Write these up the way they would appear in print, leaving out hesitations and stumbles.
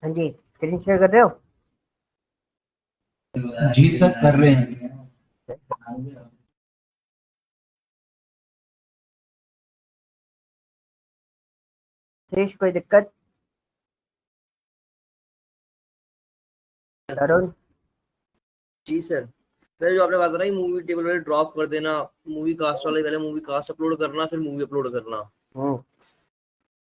हाँ जी, screen share कर रहे हो? जी सर, कर रहे हैं। शेष कोई दिक्कत? तरुण? जी सर। सर जो आपने कहा था ना कि मूवी टेबल वाले ड्रॉप कर देना, मूवी कास्ट वाले पहले मूवी कास्ट अपलोड करना फिर मूवी अपलोड करना,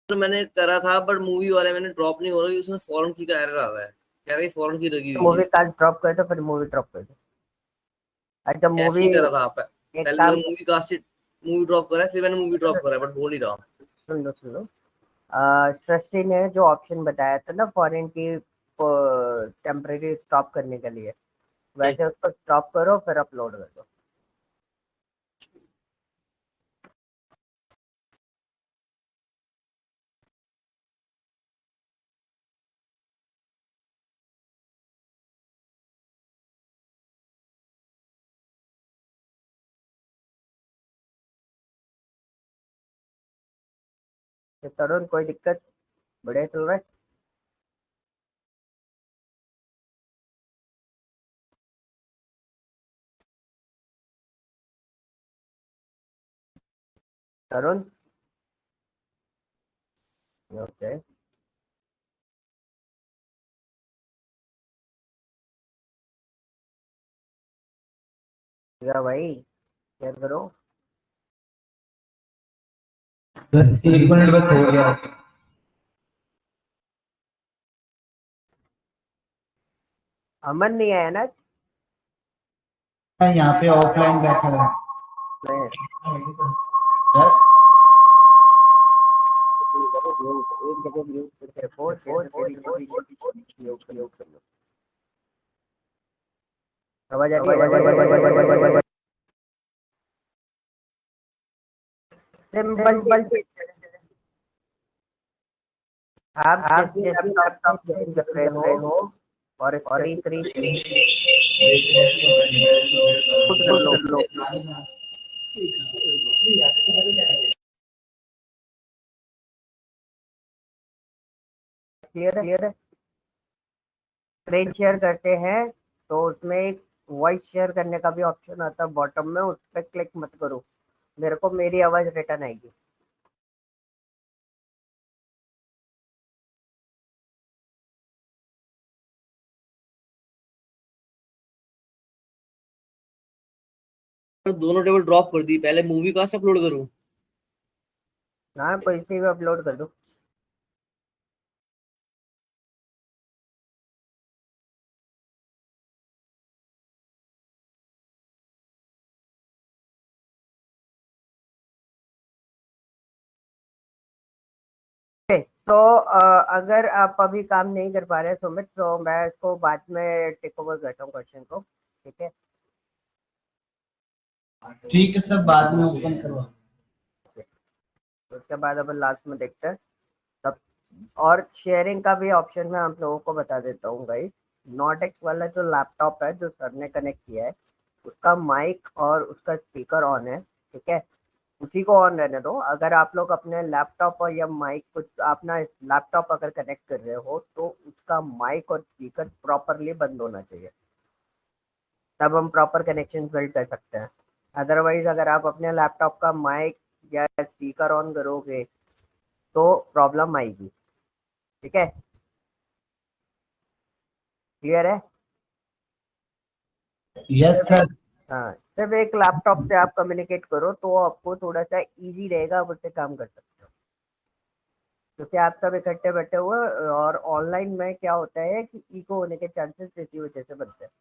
तो मैंने करा था बट मूवी वाले मैंने ड्रॉप नहीं हो रहा, उसमें फॉरेन की का एरर आ रहा है, कह रहा है फॉरेन की लगी तो हुई मूवी है। कास्ट ड्रॉप कर दो, फिर मूवी ड्रॉप कर दो। अच्छा ऐसे मूवी, ही करा था आप, एक पहले काम मैंने मूवी कास्ट मूवी ड्रॉप करा है, फिर मैंने मूवी ड्रॉप करा है बट हो नहीं रहा। सुन लो। सृष्टि ने जो ऑप्शन बताया था ना फॉरेन की टेम्परेरी स्टॉप करने के लिए, वैसे उसको स्टॉप करो फिर अपलोड कर दो। तो तरुण कोई दिक्कत? बढ़िया चल रहा है? तरुण? ओके। या भाई शेयर करो। बस 1 मिनट बस हो गया। अमन नहीं आया ना? मैं यहाँ पे ऑफलाइन बैठा है मैं सर। एक जगह म्यूट करके रखो, जैसे तेरी म्यूट कर लो। आवाज आ रही है? सिंपल चीज। आप जैसे लैपटॉप से ज्वाइन कर रहे हो और स्क्रीन शूट कर लो। क्लियर है? स्क्रीन शेयर करते हैं तो उसमें एक वॉइस शेयर करने का भी ऑप्शन आता है बॉटम में, उस पर क्लिक मत करो, मेरे को मेरी आवाज रिटर्न आएगी। तो दोनों टेबल ड्रॉप कर दी, पहले मूवी कास्ट अपलोड करूँ? हाँ तो इसी में अपलोड कर दो। तो अगर आप अभी काम नहीं कर पा रहे सुमित, तो मैं इसको बाद में टेक ओवर करता हूँ क्वेश्चन को, ठीक है? ठीक है सर, बाद में ओपन करवा। तो उसके बाद अपन लास्ट में देखते हैं तब। और शेयरिंग का भी ऑप्शन मैं आप लोगों को बता देता हूँ भाई। नॉट एक्स वाला जो लैपटॉप है जो सर ने कनेक्ट किया है, उसका माइक और उसका स्पीकर ऑन है, ठीक है? उसी को ऑन रहने दो। अगर आप लोग अपने लैपटॉप और या माइक कुछ अपना लैपटॉप अगर कनेक्ट कर रहे हो तो उसका माइक और स्पीकर प्रॉपरली बंद होना चाहिए, तब हम प्रॉपर कनेक्शन बिल्ड कर सकते हैं। अदरवाइज अगर आप अपने लैपटॉप का माइक या स्पीकर ऑन करोगे तो प्रॉब्लम आएगी, ठीक है? क्लियर है? Yes sir. हाँ, सिर्फ एक लैपटॉप से आप कम्युनिकेट करो तो आपको थोड़ा सा इजी रहेगा, आप उससे काम कर सकते हो, क्योंकि आप सब इकट्ठे बैठे हुए और ऑनलाइन में क्या होता है कि इको होने के चांसेस इसी वजह से बनते हैं।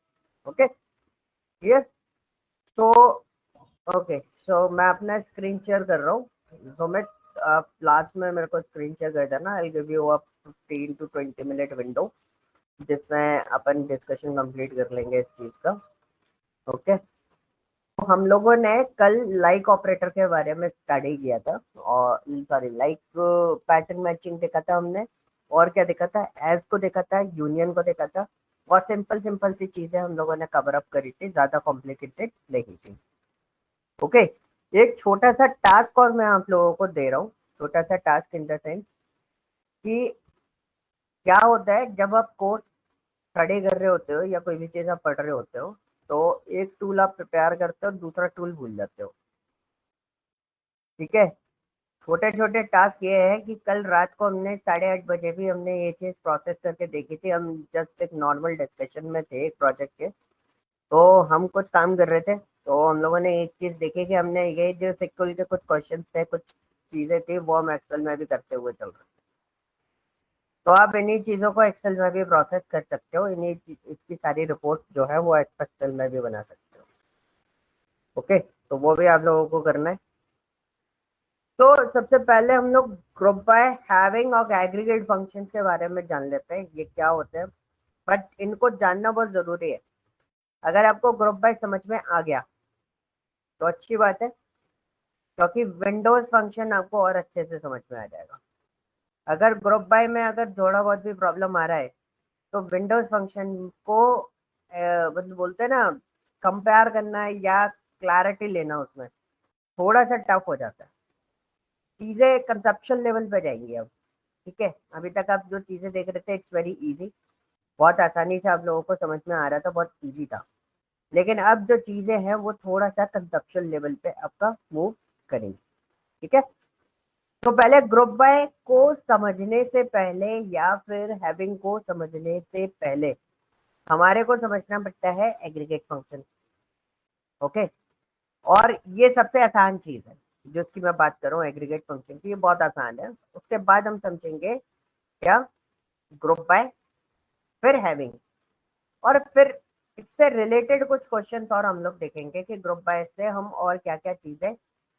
Okay, clear? तो ओके, सो मैं अपना स्क्रीन शेयर कर रहा हूँ, तो मैं आप लास्ट में मेरे को स्क्रीन शेयर कर देना, I give you a 15 to 20 minute window जिसमें अपन डिस्कशन कंप्लीट कर लेंगे इस चीज़ का। ओके, तो हम लोगों ने कल लाइक ऑपरेटर के बारे में स्टडी किया था, और सॉरी लाइक पैटर्न मैचिंग देखा था हमने, और क्या देखा था, एज को देखा था, यूनियन को देखा था, और सिंपल सिंपल सी चीजें हम लोगों ने कवर अप करी थी, ज्यादा कॉम्प्लिकेटेड नहीं थी। ओके, एक छोटा सा टास्क और मैं आप लोगों को दे रहा हूँ, छोटा सा टास्क इन द सेंस कि क्या होता है जब आप कोर्स स्टडी कर रहे होते हो या कोई भी चीज़ आप पढ़ रहे होते हो, तो एक टूल आप प्रिपेयर करते हो, दूसरा टूल भूल जाते हो, ठीक है। छोटे छोटे टास्क ये है कि कल रात को हमने 8:30 बजे भी हमने ये चीज़ प्रोसेस करके देखी थी। हम जस्ट एक नॉर्मल डिस्कशन में थे एक प्रोजेक्ट के, तो हम कुछ काम कर रहे थे, तो हम लोगों ने एक चीज़ देखी कि हमने ये जो सिक्योरिटी के कुछ क्वेश्चन थे, कुछ चीज़ें थी, वो हम एक्सेल में भी करते हुए चल रहे थे। तो आप इन्हीं चीज़ों को एक्सेल में भी प्रोसेस कर सकते हो, इसकी सारी रिपोर्ट जो है वो एक्सेल में भी बना सकते हो। ओके, तो वो भी आप लोगों को करना है। तो सबसे पहले हम लोग ग्रुप बाय हैविंग और एग्रीगेट फंक्शन के बारे में जान लेते हैं, ये क्या होते हैं। बट इनको जानना बहुत ज़रूरी है। अगर आपको ग्रुप बाय समझ में आ गया तो अच्छी बात है, क्योंकि विंडोज फंक्शन आपको और अच्छे से समझ में आ जाएगा। अगर ग्रुप बाय में अगर थोड़ा बहुत भी प्रॉब्लम आ रहा है, तो विंडोज फंक्शन को मतलब बोलते हैं ना, कंपेयर करना या क्लैरिटी लेना उसमें थोड़ा सा टफ हो जाता है। चीज़ें कंसेप्चुअल लेवल पे जाएंगी अब, ठीक है। अभी तक आप जो चीज़ें देख रहे थे इट्स वेरी इजी, बहुत आसानी से आप लोगों को समझ में आ रहा था, बहुत इजी था। लेकिन अब जो चीज़ें हैं वो थोड़ा सा कंसेप्चुअल लेवल पे आपका मूव करेंगी, ठीक है। तो पहले ग्रुप बाय को समझने से पहले या फिर हैविंग को समझने से पहले हमारे को समझना पड़ता है एग्रीगेट फंक्शन। ओके, और ये सबसे आसान चीज़ है जो इसकी मैं बात कर रहा हूँ एग्रीगेट फंक्शन की, ये बहुत आसान है। उसके बाद हम समझेंगे क्या, ग्रुप बाय, फिर हैविंग, और फिर इससे रिलेटेड कुछ क्वेश्चंस और हम लोग देखेंगे कि ग्रुप बाय से हम और क्या क्या चीज़ें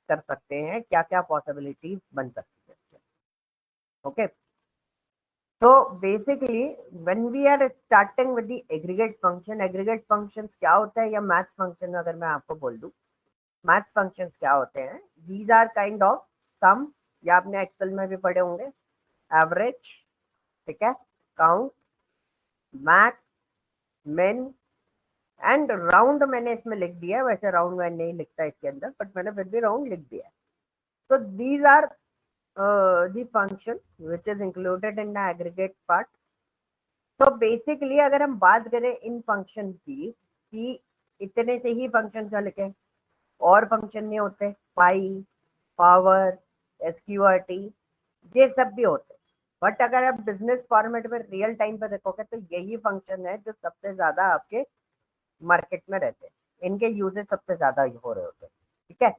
कर सकते हैं, क्या क्या पॉसिबिलिटीज बन सकती है। ओके, तो basically when we are starting with the aggregate functions क्या होता है, या मैथ्स फंक्शन अगर मैं आपको बोल दूं, मैथ्स फंक्शंस क्या होते हैं, these are kind of some, या आपने एक्सेल में भी पढ़े होंगे, एवरेज, ठीक है, काउंट, मैक्स, मिन एंड राउंड। मैंने इसमें लिख दिया है, वैसे राउंड मैं नहीं लिखता इसके अंदर, बट मैंने फिर भी राउंड लिख दिया है। तो these are the function which is included in the aggregate part. तो बेसिकली अगर हम बात करें इन फंक्शन की कि इतने से ही फंक्शन चल के और फंक्शन नहीं होते, पाई, पावर, एसक्यूआरटी, ये सब भी होते, बट अगर आप बिजनेस फॉर्मेट में रियल टाइम पे देखोगे तो यही फंक्शन है जो सबसे ज्यादा आपके मार्केट में रहते हैं, इनके यूजेस सबसे ज्यादा हो रहे होते हैं, ठीक है।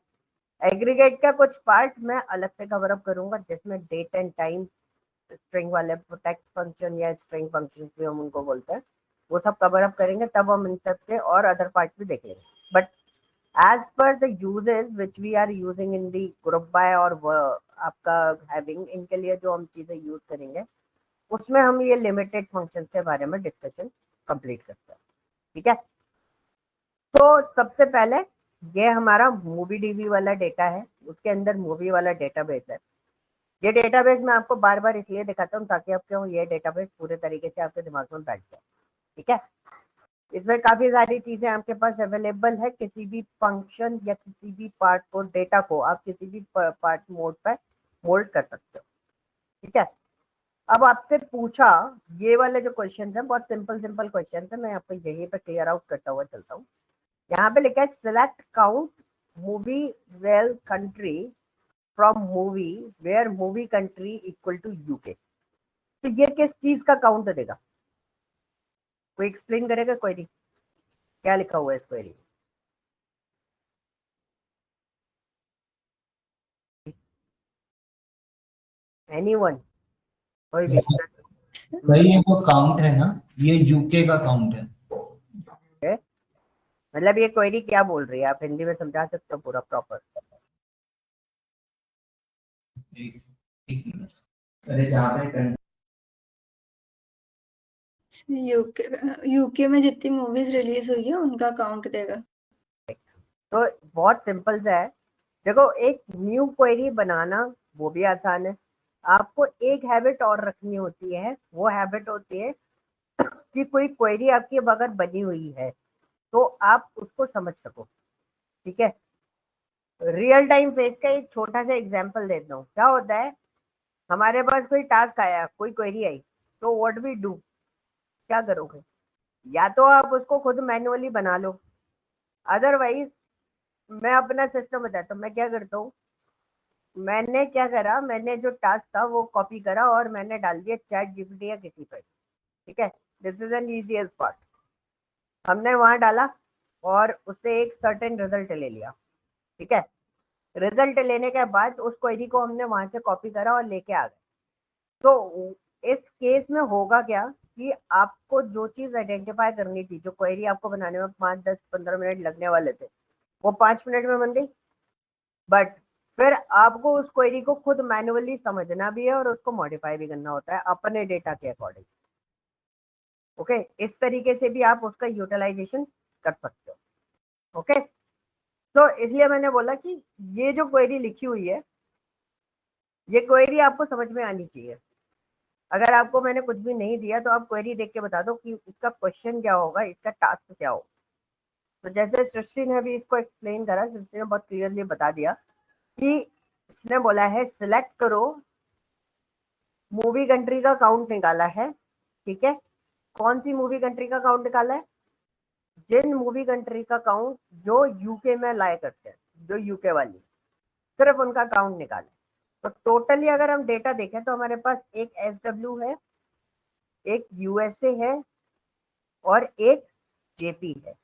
एग्रीगेट का कुछ पार्ट मैं अलग से कवर अप करूंगा, जिसमें डेट एंड टाइम, स्ट्रिंग वाले प्रोटेक्ट फंक्शन या स्ट्रिंग फंक्शन भी हम उनको बोलते हैं, वो सब कवर अप करेंगे, तब हम इन सब के और अदर पार्ट भी देखेंगे। But as per the uses which we are using in the group by और आपका हैविंग, इनके लिए जो हम चीजें यूज करेंगे उसमें हम ये लिमिटेड फंक्शन के बारे में डिस्कशन कंप्लीट करते हैं, ठीक है। तो सबसे पहले ये हमारा मूवी डीबी वाला डेटा है, उसके अंदर मूवी वाला डेटाबेस है। ये डेटाबेस मैं आपको बार बार इसलिए दिखाता हूँ ताकि आपको ये डेटाबेस पूरे तरीके से आपके दिमाग में बैठ जाए, ठीक है। इसमें काफी सारी चीजें आपके पास अवेलेबल है, किसी भी फंक्शन या किसी भी पार्ट को, डेटा को आप किसी भी पार्ट मोड पर मोल्ड कर सकते हो, ठीक है। अब आपसे पूछा, ये वाले जो क्वेश्चन है बहुत सिंपल सिंपल क्वेश्चन है, मैं आपको यहीं पे क्लियर आउट करता हुआ चलता हूँ। यहाँ पे लिखा है select count movie well country from movie where movie country equal to UK. तो ये किस चीज का काउंट देगा, कोई एक्सप्लेन करेगा क्वेरी, क्या लिखा हुआ है इस क्वेरी? एनीवन, कोई भी? भाई ये जो काउंट है ना, ये यूके का काउंट है। है? मतलब ये क्वेरी क्या बोल रही है, आप हिंदी में समझा सकते हो पूरा प्रॉपर? एक मिनट, अरे जहाँ पे यूके यूके में जितनी मूवीज रिलीज हुई है उनका काउंट देगा। तो बहुत सिंपल सा है, देखो एक न्यू क्वेरी बनाना वो भी आसान है। आपको एक हैबिट और रखनी होती है, वो हैबिट होती है कि कोई क्वेरी आपकी अगर बनी हुई है तो आप उसको समझ सको, ठीक है। रियल टाइम फेस का एक छोटा सा एग्जांपल देता हूँ। क्या होता है, हमारे पास कोई टास्क आया, कोई क्वेरी आई, तो व्हाट वी डू, क्या करोगे? या तो आप उसको खुद मैन्युअली बना लो, अदरवाइज मैं अपना सिस्टम बताता हूँ मैं क्या करता हूँ। मैंने क्या करा, मैंने जो टास्क था वो कॉपी करा और मैंने डाल दिया चैट जीपीटी या किसी पर, ठीक है। This is N easiest part. हमने वहां डाला और उससे एक सर्टेन रिजल्ट ले लिया, ठीक है। रिजल्ट लेने के बाद उस क्वेरी को हमने वहां से कॉपी करा और लेके आ गए। तो इस केस में होगा क्या कि आपको जो चीज आइडेंटिफाई करनी थी, जो क्वेरी आपको बनाने में 5, 10, 15 मिनट लगने वाले थे, वो 5 मिनट में बन गई। बट फिर आपको उस क्वेरी को खुद मैन्युअली समझना भी है और उसको मॉडिफाई भी करना होता है अपने डेटा के अकॉर्डिंग। ओके, इस तरीके से भी आप उसका यूटिलाइजेशन कर सकते हो। ओके, तो इसलिए मैंने बोला कि ये जो क्वेरी लिखी हुई है, ये क्वेरी आपको समझ में आनी चाहिए। अगर आपको मैंने कुछ भी नहीं दिया तो आप क्वेरी देख के बता दो कि इसका क्वेश्चन क्या होगा, इसका टास्क क्या होगा। तो जैसे सृष्टि ने अभी इसको एक्सप्लेन करा, सृष्टि ने बहुत क्लियरली बता दिया कि इसने बोला है सिलेक्ट करो, मूवी कंट्री का काउंट निकाला है, ठीक है। कौन सी मूवी कंट्री का काउंट निकाला है? जिन मूवी कंट्री का काउंट जो यूके में लाया करते हैं, जो यूके वाली, सिर्फ उनका काउंट निकाले। तो टोटली अगर हम डेटा देखें तो हमारे पास एक SW है, एक USA है और एक JP है।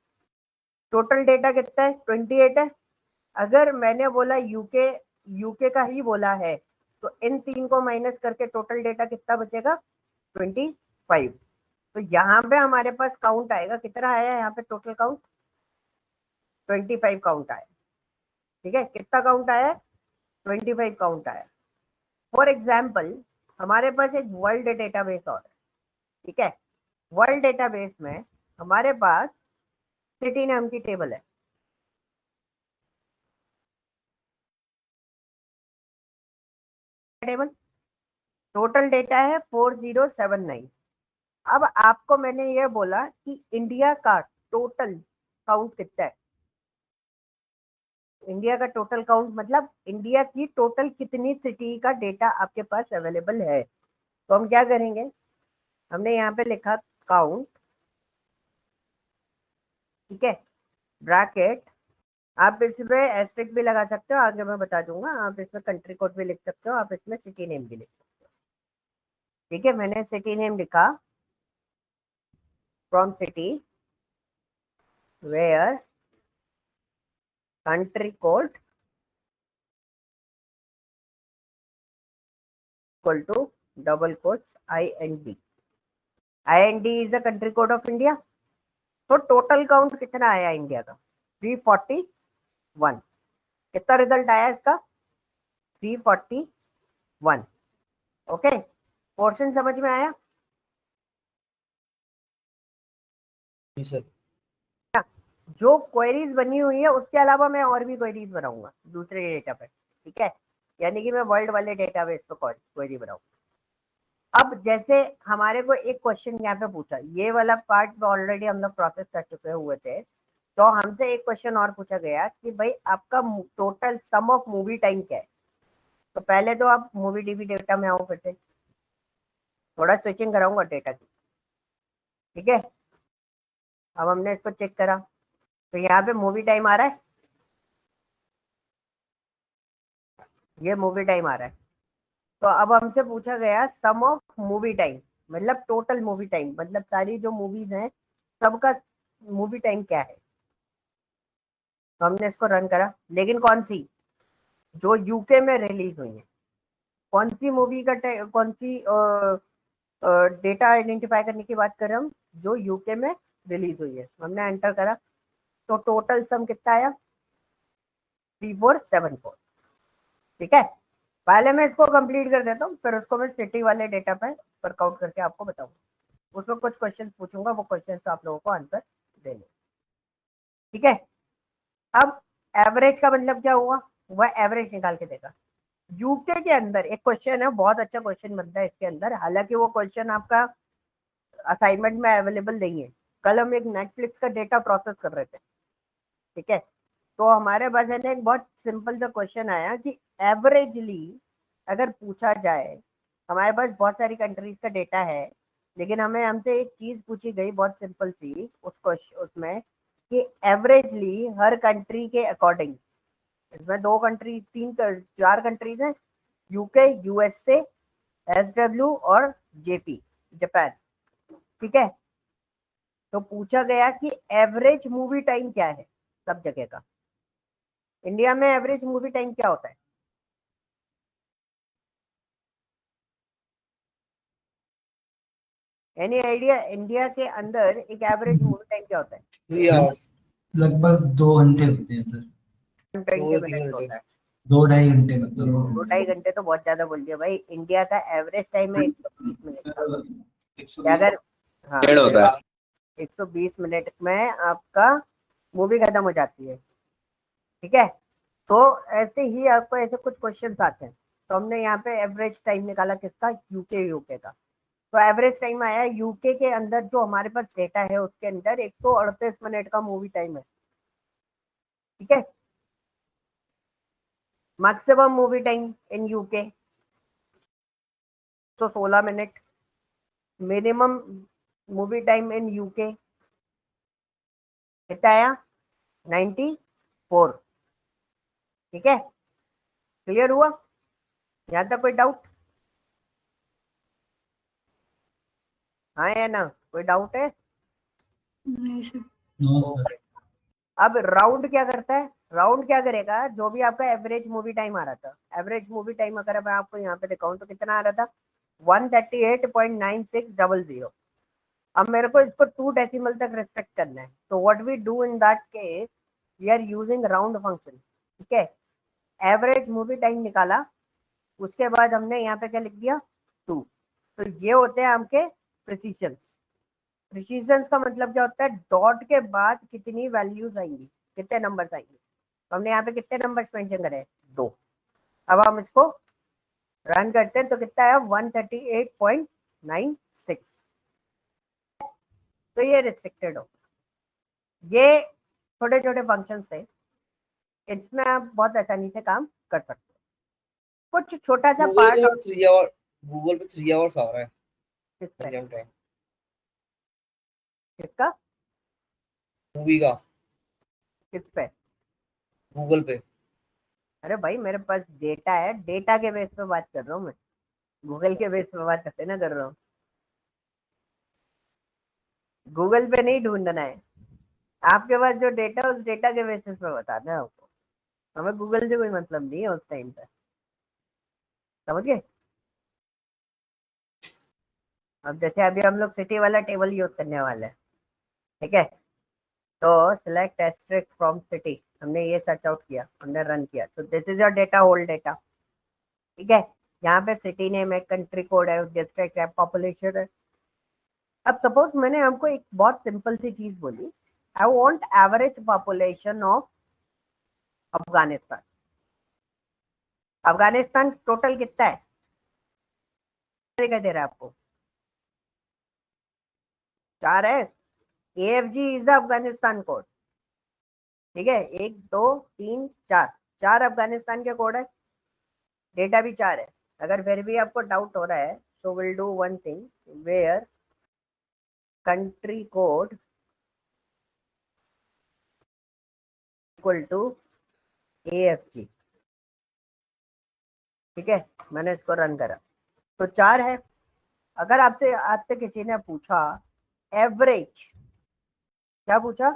टोटल डेटा कितना है? 28 है। अगर मैंने बोला यूके का ही बोला है तो इन 3 को माइनस करके टोटल डेटा कितना बचेगा? 25। तो यहाँ पे हमारे पास काउंट आएगा, कितना आया यहाँ पे टोटल काउंट? 25 काउंट आया, ठीक है। कितना काउंट आया? 25 काउंट आया। फॉर एग्जाम्पल हमारे पास एक वर्ल्ड डेटाबेस और है, ठीक है। वर्ल्ड डेटाबेस में हमारे पास सिटी नाम की टेबल है, टेबल टोटल डेटा है 4079। अब आपको मैंने ये बोला कि इंडिया का टोटल काउंट कितना है। इंडिया का टोटल काउंट मतलब इंडिया की टोटल कितनी सिटी का डेटा आपके पास अवेलेबल है। तो हम क्या करेंगे, हमने यहाँ पे लिखा काउंट, ठीक है, ब्रैकेट। आप इसमें एस्टेरिक भी लगा सकते हो, आगे मैं बता दूंगा। आप इसमें कंट्री कोड भी लिख सकते हो, आप इसमें सिटी नेम भी लिख सकते हो, ठीक है। मैंने सिटी नेम लिखा, from city where country code equal to double quotes IND. IND is the country code of India. तो टोटल काउंट कितना आया इंडिया का? 341। कितना रिजल्ट आया इसका? 341। ओके, पोर्शन समझ में आया? जी सर। जो क्वेरीज बनी हुई है उसके अलावा मैं और भी क्वेरीज बनाऊंगा दूसरे डेटा पे, ठीक है। यानी कि मैं वर्ल्ड वाले डेटाबेस पे क्वेरी बनाऊंगा। अब जैसे हमारे को एक क्वेश्चन यहाँ पे पूछा, ये वाला पार्ट ऑलरेडी हम लोग प्रोसेस कर चुके हुए थे, तो हमसे एक क्वेश्चन और पूछा गया कि भाई आपका total sum of movie time क्या है। तो पहले तो आप मूवी डीबी डेटा में आओ, फिर से थोड़ा स्विचिंग कराऊंगा डेटा की, ठीक है। अब हमने इसको चेक करा तो यहाँ पे मूवी टाइम आ रहा है, ये मूवी टाइम आ रहा है। तो अब हमसे पूछा गया सम ऑफ मूवी टाइम, मतलब टोटल मूवी टाइम, मतलब सारी जो मूवीज हैं सबका मूवी टाइम क्या है। तो हमने इसको रन करा, लेकिन कौन सी? जो यूके में रिलीज हुई है। कौन सी मूवी का कौन सी डेटा आइडेंटिफाई करने की बात कर रहे हैं हम? जो यूके में रिलीज हुई है। हमने एंटर करा तो टोटल सम कितना आया? 3474, ठीक है। पहले मैं इसको कंप्लीट कर देता हूँ, फिर उसको मैं सिटी वाले डेटा पे वर्कआउट करके आपको बताऊंगा। उसमें कुछ क्वेश्चन पूछूंगा, वो क्वेश्चन आप लोगों को आंसर देंगे, ठीक है। अब एवरेज का मतलब क्या हुआ? वह एवरेज निकाल के देगा। यूके के अंदर एक क्वेश्चन है, बहुत अच्छा क्वेश्चन बनता है इसके अंदर, हालांकि वो क्वेश्चन आपका असाइनमेंट में अवेलेबल नहीं है। कल हम एक नेटफ्लिक्स का डेटा प्रोसेस कर रहे थे, ठीक है। तो हमारे पास है ना एक बहुत सिंपल सा क्वेश्चन आया कि एवरेजली अगर पूछा जाए, हमारे पास बहुत सारी कंट्रीज का डेटा है, लेकिन हमें हमसे एक चीज पूछी गई बहुत सिंपल सी उसमें कि एवरेजली हर कंट्री के अकॉर्डिंग, इसमें 2 कंट्री 4 कंट्रीज हैं, यूके, यूएसए, एसडब्ल्यू और जेपी, जापान। ठीक है, तो पूछा गया कि एवरेज मूवी टाइम क्या है सब जगह का। इंडिया में एवरेज मूवी टाइम क्या होता है? Any idea? इंडिया के अंदर एक एवरेज मूवी टाइम क्या होता है? 3 आवर्स, लगभग 2 घंटे होते हैं सर। 2 या 3 मिनट घंटे। होता है। 2-2.5 घंटे मतलब। 2-2.5 घंटे तो बहुत ज्यादा बोल दिया भाई। इंडिया का एवरेज टाइम है 120 मिनट का। क्या अगर, हाँ, डेढ़ होता है। 120 मिनट में आपका मूवी खत्म हो जाती है। ठीक है, तो ऐसे ही आपको ऐसे कुछ क्वेश्चन आते हैं। तो हमने यहाँ पे एवरेज टाइम निकाला किसका? यूके का। तो एवरेज टाइम आया यूके के अंदर, जो हमारे पास डेटा है उसके अंदर 138 मिनट का मूवी टाइम है। ठीक है, maximum movie time in UK तो 16 minute. Minimum movie time in UK कितना आया? 94। ठीक है, क्लियर हुआ? यहाँ तक कोई डाउट? हाँ या ना, कोई डाउट है? नहीं सर। No sir. ओके। अब राउंड क्या करता है? राउंड क्या करेगा? जो भी आपका एवरेज मूवी टाइम आ रहा था, एवरेज मूवी टाइम अगर मैं आपको यहाँ पे दिखाऊं तो कितना आ रहा था? 138.9600। अब मेरे को इसको 2 डेसिमल तक रिस्ट्रिक्ट करना है, तो what we do in that case, we are using round function. ठीक है, एवरेज मूवी टाइम निकाला, उसके बाद हमने यहाँ पे क्या लिख दिया? 2। तो ये होते हैं आपके प्रिसीजन। प्रिसीजन का मतलब क्या होता है? डॉट के बाद कितनी वैल्यूज आएंगी, कितने नंबर्स आएंगे। तो हमने यहाँ पे कितने नंबर्स मेंशन करे? 2। अब हम इसको रन करते हैं तो कितना है? 138.96। तो ये रिस्ट्रिक्टेड हो, ये छोटे छोटे फंक्शन थे, इसमें आप बहुत आसानी से काम कर सकते हो। कुछ छोटा सा गूगल पार्ट पे 3 आवर, गूगल पे 3 आवर्स आ रहा है किसका इंडियन टाइम किसका मूवी का, किस पे? गूगल पे। अरे भाई मेरे पास डेटा है, डेटा के बेस पे बात कर रहा हूँ मैं, गूगल के बेस पे बात करते ना कर रहा हूँ। गूगल पे नहीं ढूंढना है, आपके पास जो डेटा उस डेटा के बेसिस पे बताना है आपको। हमें गूगल से कोई मतलब नहीं है उस टाइम पे, समझ गए? अब जैसे अभी हम लोग सिटी वाला टेबल यूज करने वाले हैं। ठीक है, तो सिलेक्ट एस्ट्रिक्ट फ्रॉम सिटी, हमने ये सर्च आउट किया, हमने रन किया, तो this is your data, whole data. ठीक है, यहाँ पे सिटी नेम है, कंट्री कोड है, डिस्ट्रिक्ट है, पॉपुलेशन है। अब सपोज मैंने आपको एक बहुत सिंपल सी चीज बोली, I want average population of Afghanistan. Afghanistan total कितना है दिखाई दे रहा है आपको? 4 है। AFG is the Afghanistan code. ठीक है, 1 2 3 4, 4 अफगानिस्तान के कोड है, डेटा भी 4 है। अगर फिर भी आपको डाउट हो रहा है तो will do one thing, where country code equal to AFG। ठीक है, मैंने इसको रन करा तो 4 है। अगर आपसे आपसे किसी ने पूछा एवरेज, क्या पूछा?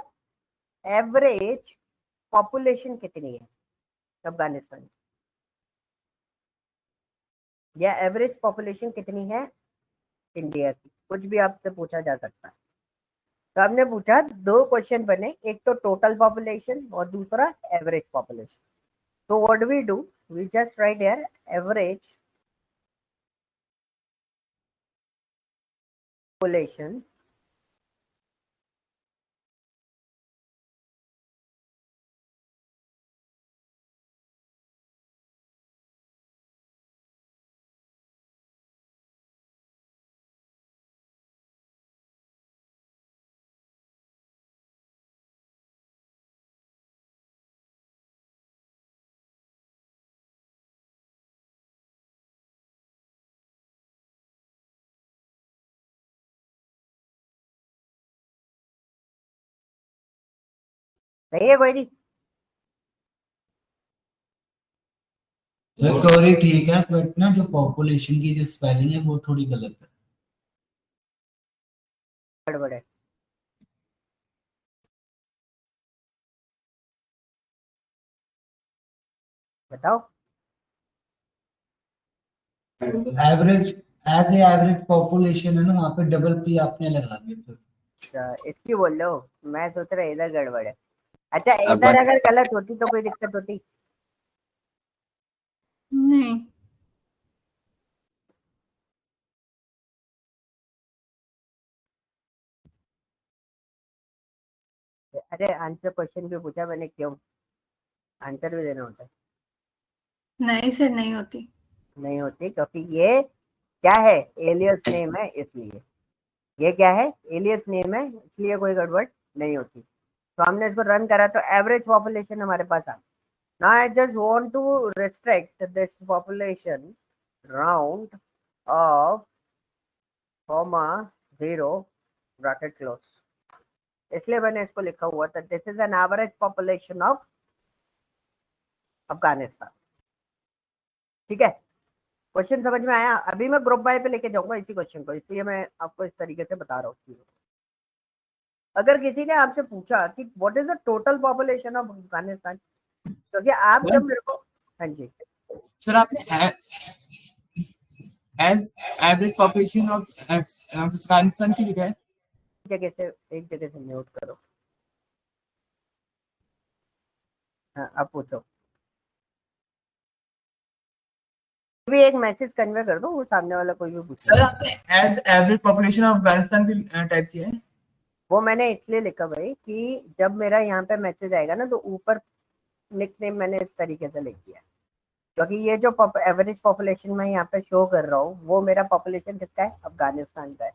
एवरेज पॉपुलेशन कितनी है अफगानिस्तान की, या एवरेज पॉपुलेशन कितनी है इंडिया की, कुछ भी आपसे पूछा जा सकता है। तो हमने पूछा, 2 क्वेश्चन बने, एक तो टोटल पॉपुलेशन और दूसरा एवरेज पॉपुलेशन। तो what we do, we just write here average population सही है कोई नहीं? सर थ्योरी ठीक है बट ना जो पॉपुलेशन की जो स्पेलिंग है वो थोड़ी गलत है। गड़बड़ है। बताओ। Average as a average population है ना, वहाँ पे डबल पी आपने लगा दिया सर। अच्छा, इसकी बोल लो। मैं सोच रहा इधर गड़बड़ है। अच्छा, इधर अगर गलत होती तो कोई दिक्कत होती? नहीं। अरे आंसर क्वेश्चन भी पूछा मैंने, क्यों आंसर भी देना होता है? नहीं सर, नहीं होती। नहीं होती क्योंकि ये क्या है, एलियस नेम है इसलिए। ये क्या है, एलियस नेम है इसलिए कोई गड़बड़ नहीं होती। तो हमने इसको रन करा तो एवरेज पॉपुलेशन हमारे पास आ गई। Now I just want to restrict this population round off comma 0 bracket close, इसलिए मैंने इसको लिखा हुआ था this is an average population of Afghanistan. ठीक है, क्वेश्चन समझ में आया? अभी मैं ग्रुप बाय पे लेके जाऊंगा इसी क्वेश्चन को, इसलिए मैं आपको इस तरीके से बता रहा हूँ। अगर किसी ने आपसे पूछा कि what is the total population of Afghanistan, क्योंकि आप जब मेरे को, हाँ जी सर आपने as average population of Afghanistan की लिखा है। एक जगह से म्यूट करो। हाँ, अब पूछो। भी एक मैसेज कन्वे कर दो, वो सामने वाला कोई भी पूछे। सर आपने as average population of Afghanistan की टाइप किया है। वो मैंने इसलिए लिखा भाई कि जब मेरा यहाँ पे मैसेज आएगा ना तो ऊपर निकनेम मैंने इस तरीके से लिख दिया, क्योंकि ये जो एवरेज पॉपुलेशन मैं यहाँ पे शो कर रहा हूँ वो मेरा पॉपुलेशन किसका है, अफगानिस्तान का है।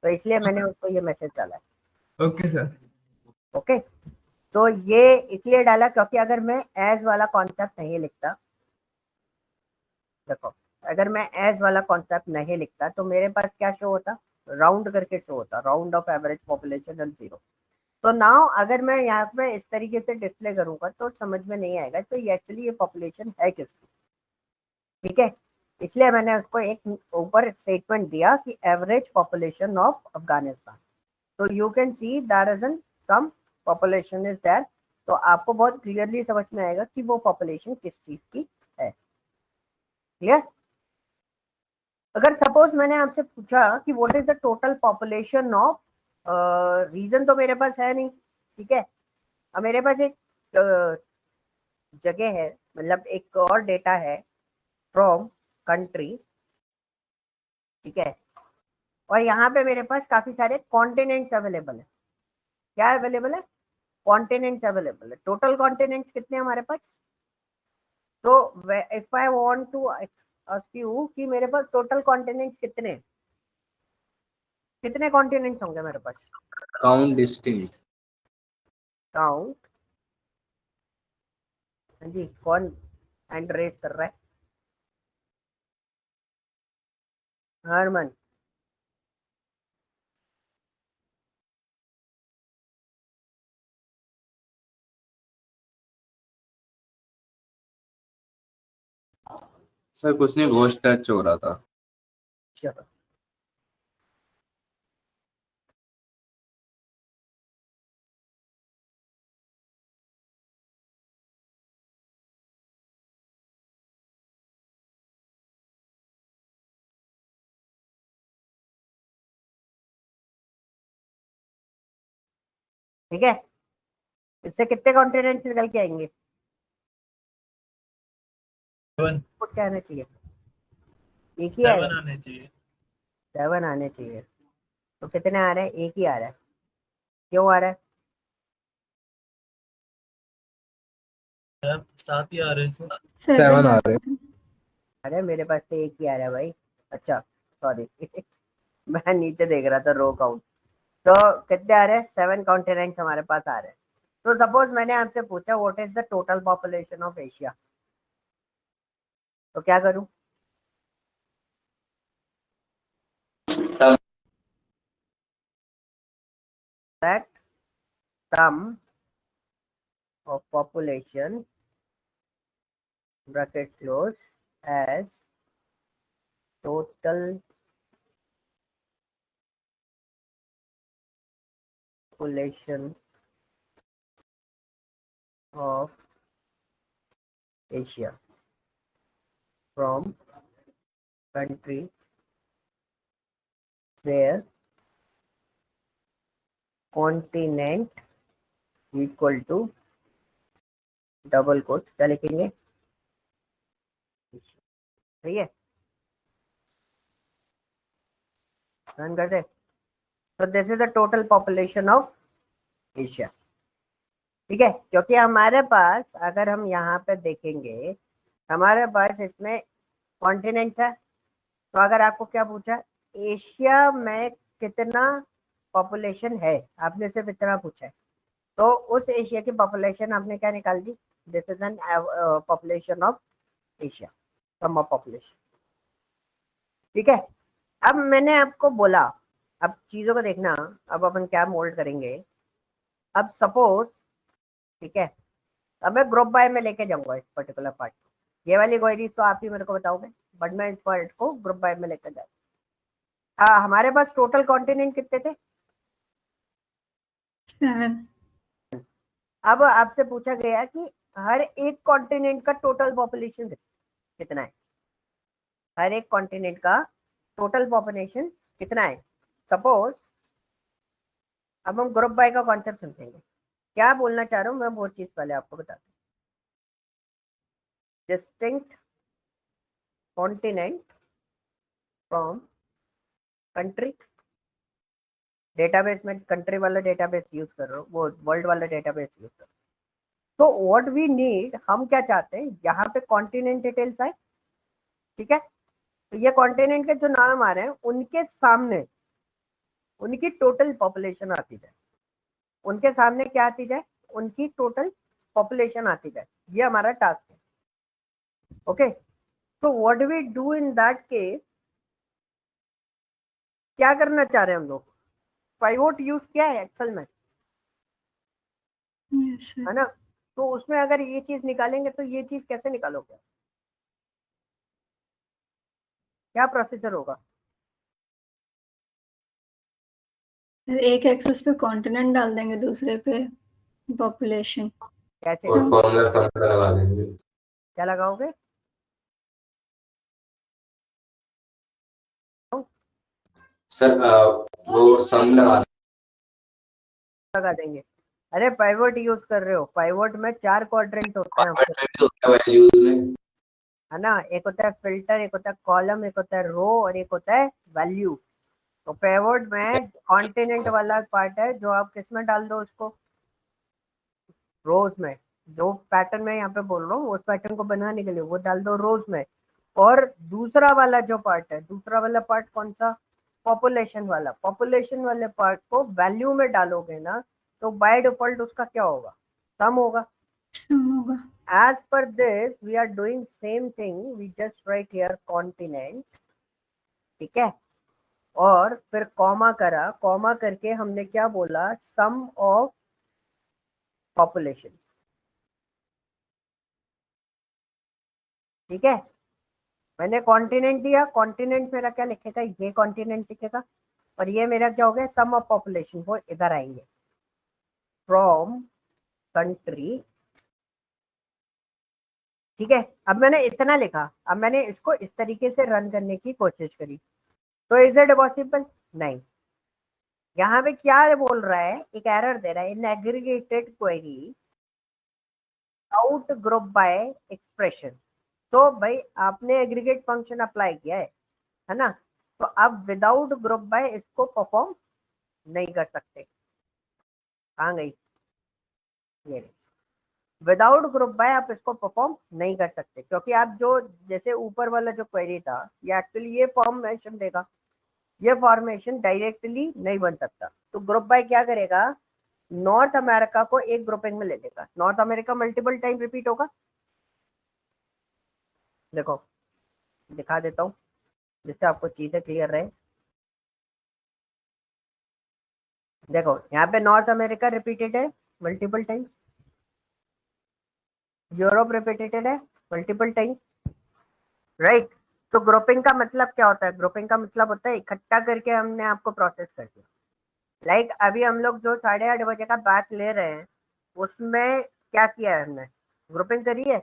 तो इसलिए मैंने उसको ये मैसेज डाला है। Okay sir. ओके, तो ये इसलिए डाला क्योंकि अगर मैं एज वाला कॉन्सेप्ट नहीं लिखता, देखो अगर मैं एज वाला कॉन्सेप्ट नहीं लिखता तो मेरे पास क्या शो होता, राउंड करके शो होता, round of average population and 0। तो नाउ अगर मैं यहाँ पे इस तरीके से डिस्प्ले करूंगा तो समझ में नहीं आएगा तो ये एक्चुअली ये पॉपुलेशन है किसकी। ठीक है, इसलिए मैंने उसको एक ऊपर स्टेटमेंट दिया कि एवरेज पॉपुलेशन ऑफ अफगानिस्तान। तो you can see there is an sum population is there. तो आपको बहुत क्लियरली समझ में आएगा कि वो पॉपुलेशन किस चीज की है। क्लियर? अगर सपोज मैंने आपसे पूछा कि what is the total population of, region तो मेरे पास है नहीं, ठीक है, अब मेरे पास एक जगह है, मतलब एक और डेटा है फ्रॉम कंट्री, ठीक है, और यहाँ पे मेरे पास काफी सारे कॉन्टिनेंट्स अवेलेबल है। क्या अवेलेबल है? कॉन्टिनेंट्स अवेलेबल है। टोटल कॉन्टिनेंट्स कितने हैं हमारे पास? तो if I want to ask you कि मेरे पास टोटल कॉन्टिनेंट्स कितने हैं, कितने कॉन्टिनेंट्स होंगे मेरे पास? Count distinct. काउंट, हाँ जी, कौन हैंड रेज कर रहा है? हरमन। सर कुछ नहीं, वॉइस टच हो रहा था। चलो, ठीक है, इससे कितने कॉन्टिनेंट्स निकल के आएंगे? 7 कुछ क्या आना चाहिए? एक ही आएगा? आने चाहिए। 7 आने चाहिए। तो कितने आ रहे हैं? एक ही आ रहा है। क्यों आ रहा है? 7 ही आ रहे हैं सर। 7 आ आ रहे। रहे थे। अरे मेरे पास तो एक ही आ रहा है भाई। अच्छा, सॉरी मैं नीचे देख रहा था रो काउंट। तो कितने आ रहे हैं? 7 कॉन्टिनेंट्स हमारे पास आ रहे हैं। तो सपोज मैंने आपसे पूछा what is the total population of Asia, तो क्या करूं? That sum of population bracket close as total population of Asia from country where continent equal to double quote क्या लिखेंगे, सही है, रन कर दे। तो this is the total population of Asia, ठीक है। क्योंकि हमारे पास अगर हम यहाँ पे देखेंगे, हमारे पास इसमें कॉन्टिनेंट है, तो अगर आपको क्या पूछा, एशिया में कितना पॉपुलेशन है, आपने सिर्फ इतना पूछा है, तो उस एशिया की पॉपुलेशन आपने क्या निकाल दी, this is an population of Asia, sum of population, ठीक है। अब मैंने आपको बोला, अब चीजों को देखना, अब अपन क्या मोल्ड करेंगे। अब सपोज, ठीक है, अब मैं ग्रुप बाय में लेके जाऊंगा इस पर्टिकुलर पार्ट को, ये वाली क्वेरी तो आप ही मेरे को बताओगे, बट मैं इस पार्ट को ग्रुप बाय में लेकर जाऊंगा। हमारे पास टोटल कॉन्टिनेंट कितने थे, 7। अब आपसे पूछा गया कि हर एक कॉन्टिनेंट का टोटल पॉपुलेशन कितना है, हर एक कॉन्टिनेंट का टोटल पॉपुलेशन कितना है। सपोज अब हम ग्रुप बाय का कॉन्सेप्ट समझेंगे, क्या बोलना चाह रहा हूं मैं वो चीज पहले आपको बताता हूँ। Distinct continent from country, database में कंट्री वाला डेटाबेस यूज कर रहा हूँ, वो वर्ल्ड वाला डेटाबेस यूज कर रहा हूँ। तो व्हाट वी नीड, हम क्या चाहते हैं, यहाँ पे कॉन्टिनेंट डिटेल्स आए, ठीक है। तो ये कॉन्टिनेंट के जो नाम आ रहे हैं उनके सामने उनकी टोटल पॉपुलेशन आती जाए, उनके सामने क्या आती जाए, उनकी टोटल पॉपुलेशन आती जाए, ये हमारा टास्क है, ओके। तो what we do in that case, क्या करना चाह रहे हैं हम लोग, पाइवोट यूज किया है एक्सेल में, यस सर। है ना। तो उसमें अगर ये चीज निकालेंगे तो ये चीज कैसे निकालोगे, क्या प्रोसीजर होगा, एक एक्सेस पे कॉन्टिनेंट डाल देंगे, दूसरे पे पॉपुलेशन। कैसे, और फॉर्मूला फॉर्मूला लगा देंगे क्या लगाओगे, सर। वो सम लगा देंगे। अरे पाइवोट यूज कर रहे हो, पाइवोट में 4 क्वाड्रेंट होते हैं आपके, वैल्यूज में है ना। एक होता है फिल्टर, एक होता है कॉलम, एक होता है रो और एक होता है वैल्यू। तो पाइवोट में कॉन्टिनेंट वाला पार्ट है जो आप किस में डाल दो उसको, रोज में। जो पैटर्न में यहाँ पे बोल रहा हूँ उस पैटर्न को बनाने के लिए वो डाल दो रोज में। और दूसरा वाला जो पार्ट है, दूसरा वाला पार्ट कौन सा, पॉपुलेशन वाला, पॉपुलेशन वाले पार्ट को वैल्यू में डालोगे ना, तो बाय डिफॉल्ट उसका क्या होगा, सम होगा। सम होगा। As per this, we are doing same thing. We just write here continent, ठीक है। और फिर कॉमा करा, कॉमा करके हमने क्या बोला, सम ऑफ पॉपुलेशन, ठीक है। मैंने कॉन्टिनेंट दिया, कॉन्टिनेंट मेरा क्या लिखेगा, ये कॉन्टिनेंट लिखेगा, और ये मेरा क्या हो गया, सम ऑफ पॉपुलेशन, वो इधर आएंगे फ्रॉम कंट्री, ठीक है। अब मैंने इतना लिखा, अब मैंने इसको इस तरीके से रन करने की कोशिश करी, तो इज इट पॉसिबल, नहीं। यहाँ पे क्या बोल रहा है, एक एरर दे रहा है, in aggregated query out group by expression. तो भाई आपने एग्रीगेट फंक्शन अप्लाई किया है ना, तो अब विदाउट ग्रुप बाय इसको परफॉर्म नहीं कर सकते। कहाँ गई, ये विदाउट ग्रुप बाय आप इसको परफॉर्म नहीं कर सकते, क्योंकि आप जो जैसे ऊपर वाला जो क्वेरी था, ये एक्चुअली ये फॉर्मेशन देगा, ये फॉर्मेशन डायरेक्टली नहीं बन सकता। तो ग्रुप बाय क्या करेगा, नॉर्थ अमेरिका को एक ग्रुपिंग में ले लेगा, north America multiple time repeat होगा, देखो दिखा देता हूँ जिससे आपको चीजें क्लियर रहे। देखो यहाँ पे नॉर्थ अमेरिका रिपीटेड है मल्टीपल टाइम, यूरोप रिपीटेड है मल्टीपल टाइम, राइट। तो ग्रुपिंग का मतलब क्या होता है? ग्रुपिंग का मतलब होता है इकट्ठा करके हमने आपको प्रोसेस कर दिया। लाइक अभी हम लोग जो 8:30 बजे का बैच ले रहे हैं उसमें क्या किया है हमने? ग्रुपिंग करी है।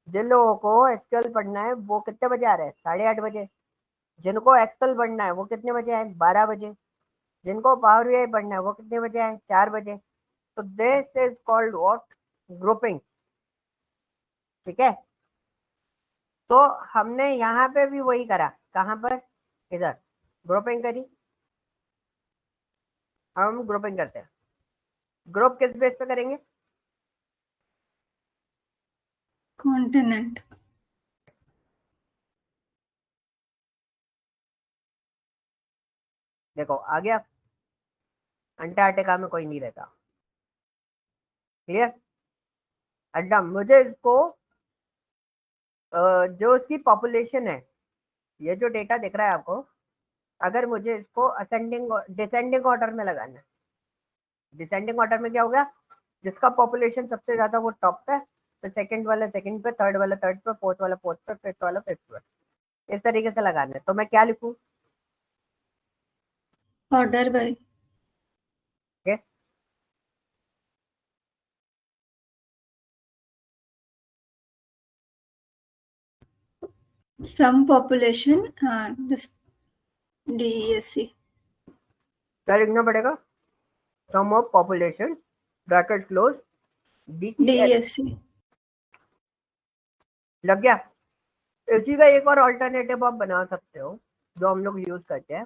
जिन लोगों को एसक्यूएल पढ़ना है वो कितने बजे आ रहे हैं? 8:30 बजे। जिनको एक्सेल पढ़ना है वो कितने बजे आए? 12 बजे। जिनको पावर बीआई पढ़ना है वो कितने बजे आए? 4 बजे। तो this is called what? Grouping. ठीक है, तो हमने यहाँ पे भी वही करा। कहाँ पर? इधर ग्रुपिंग करी। हम ग्रुपिंग करते हैं। ग्रुप किस बेस पे करेंगे? कॉन्टिनेंट। देखो आ गया, अंटार्कटिका में कोई नहीं रहता। क्लियर? अड्डा मुझे इसको जो उसकी पॉपुलेशन है, ये जो डेटा दिख रहा है आपको, अगर मुझे इसको असेंडिंग डिसेंडिंग ऑर्डर में लगाना है, डिसेंडिंग ऑर्डर में क्या होगा? जिसका पॉपुलेशन सबसे ज्यादा वो टॉप पे, तो सेकंड वाला सेकंड पे, थर्ड वाला थर्ड पे, फोर्थ वाला फोर्थ पे, फिफ्थ वाला फिफ्थ पे, इस तरीके से लगाना है। तो मैं क्या लिखूं? Order by. Sum population DESC। क्या लिखना पड़ेगा? Sum of population bracket close DESC। लग गया? इसी का एक और अल्टरनेटिव आप बना सकते हो जो हम लोग यूज करते हैं,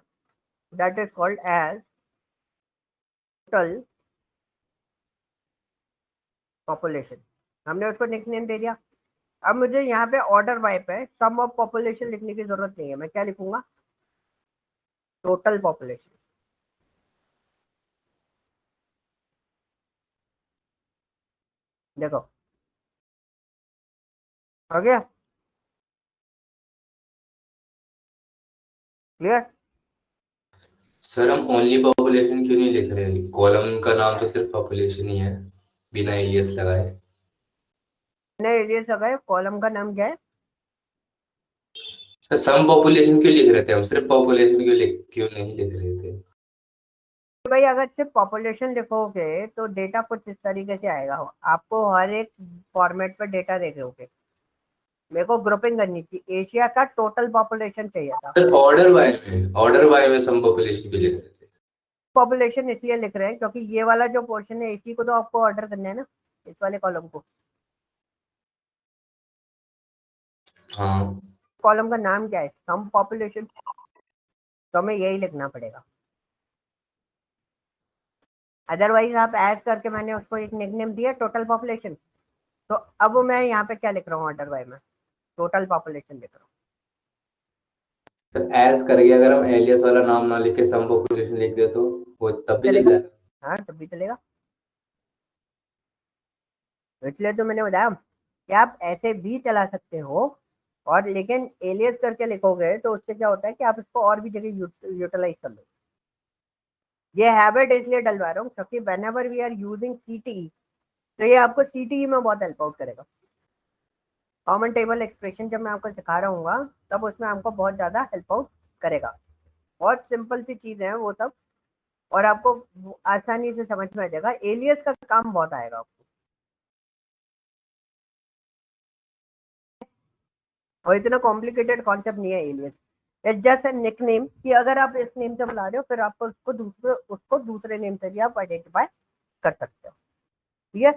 that is called as total population. हमने उसको निकनेम दे दिया। अब मुझे यहाँ पे ऑर्डर बाय पे सम ऑफ पॉपुलेशन लिखने की जरूरत नहीं है। मैं क्या लिखूंगा? Total population. देखो आ गया? क्लियर? सर हम ओनली पॉपुलेशन क्यों नहीं लिख रहे? कॉलम का नाम तो सिर्फ पॉपुलेशन ही है, बिना एलियस लगाए। नहीं, ये सब है। कॉलम का नाम क्या है? सर सम पॉपुलेशन क्यों लिख रहे थे हम? सिर्फ पॉपुलेशन क्यों नहीं लिख रहे थे? भाई अगर सिर्फ पॉपुलेशन लिखोगे तो डेटा कुछ इस तरीके से आएगा। आपको हर एक फॉर्मेट पे डेटा देखोगे। मेरे को ग्रुपिंग करनी थी, एशिया का टोटल पॉपुलेशन चाहिए था। सर ऑर्डर बाय में सम पॉपुलेशन क्यों लिख रहे थे? पॉपुलेशन इसलिए लिख रहे हैं क्योंकि ये वाला जो पोर्शन है इसी को तो आपको ऑर्डर करना है ना, इस वाले कॉलम को। हाँ कॉलम का नाम क्या है? सम पॉपुलेशन। तो हमें यही लिखना पड़ेगा। अदरवाइज आप ऐड करके मैंने उसको एक निकनेम दिया टोटल पॉपुलेशन। तो अब मैं यहाँ पे क्या लिख रहा हूँ? ऑर्डर बाय में टोटल पॉपुलेशन लिख रहा हूँ। सर एज करके अगर हम एलियस वाला नाम ना लिख के सम पॉपुलेशन लिख दे तो वो तब भी चल चलेगा? जाएगा। हाँ तब भी चलेगा। इसलिए तो मैंने बताया कि आप ऐसे भी चला सकते हो, और लेकिन एलियस करके लिखोगे तो उससे क्या होता है कि आप इसको और भी जगह यूटिलाइज कर लो। ये हैबिट इसलिए डलवा रहा हूँ क्योंकि whenever we are using CTE, तो ये आपको सीटीई में बहुत हेल्प आउट करेगा। कॉमन टेबल एक्सप्रेशन जब मैं आपको सिखा रहा हूँ तब उसमें आपको बहुत ज़्यादा हेल्प आउट करेगा। बहुत सिंपल सी चीज़ें हैं वो सब, और आपको आसानी से समझ में आ जाएगा। एलियस का काम बहुत आएगा आपको, और इतना कॉम्प्लिकेटेड कॉन्सेप्ट नहीं है alias. It's just a nickname कि अगर आप इस नेम से बुला रहे हो फिर आपको उसको दूसरे नेम से भी आप आइडेंटिफाई कर सकते हो। ठीक है?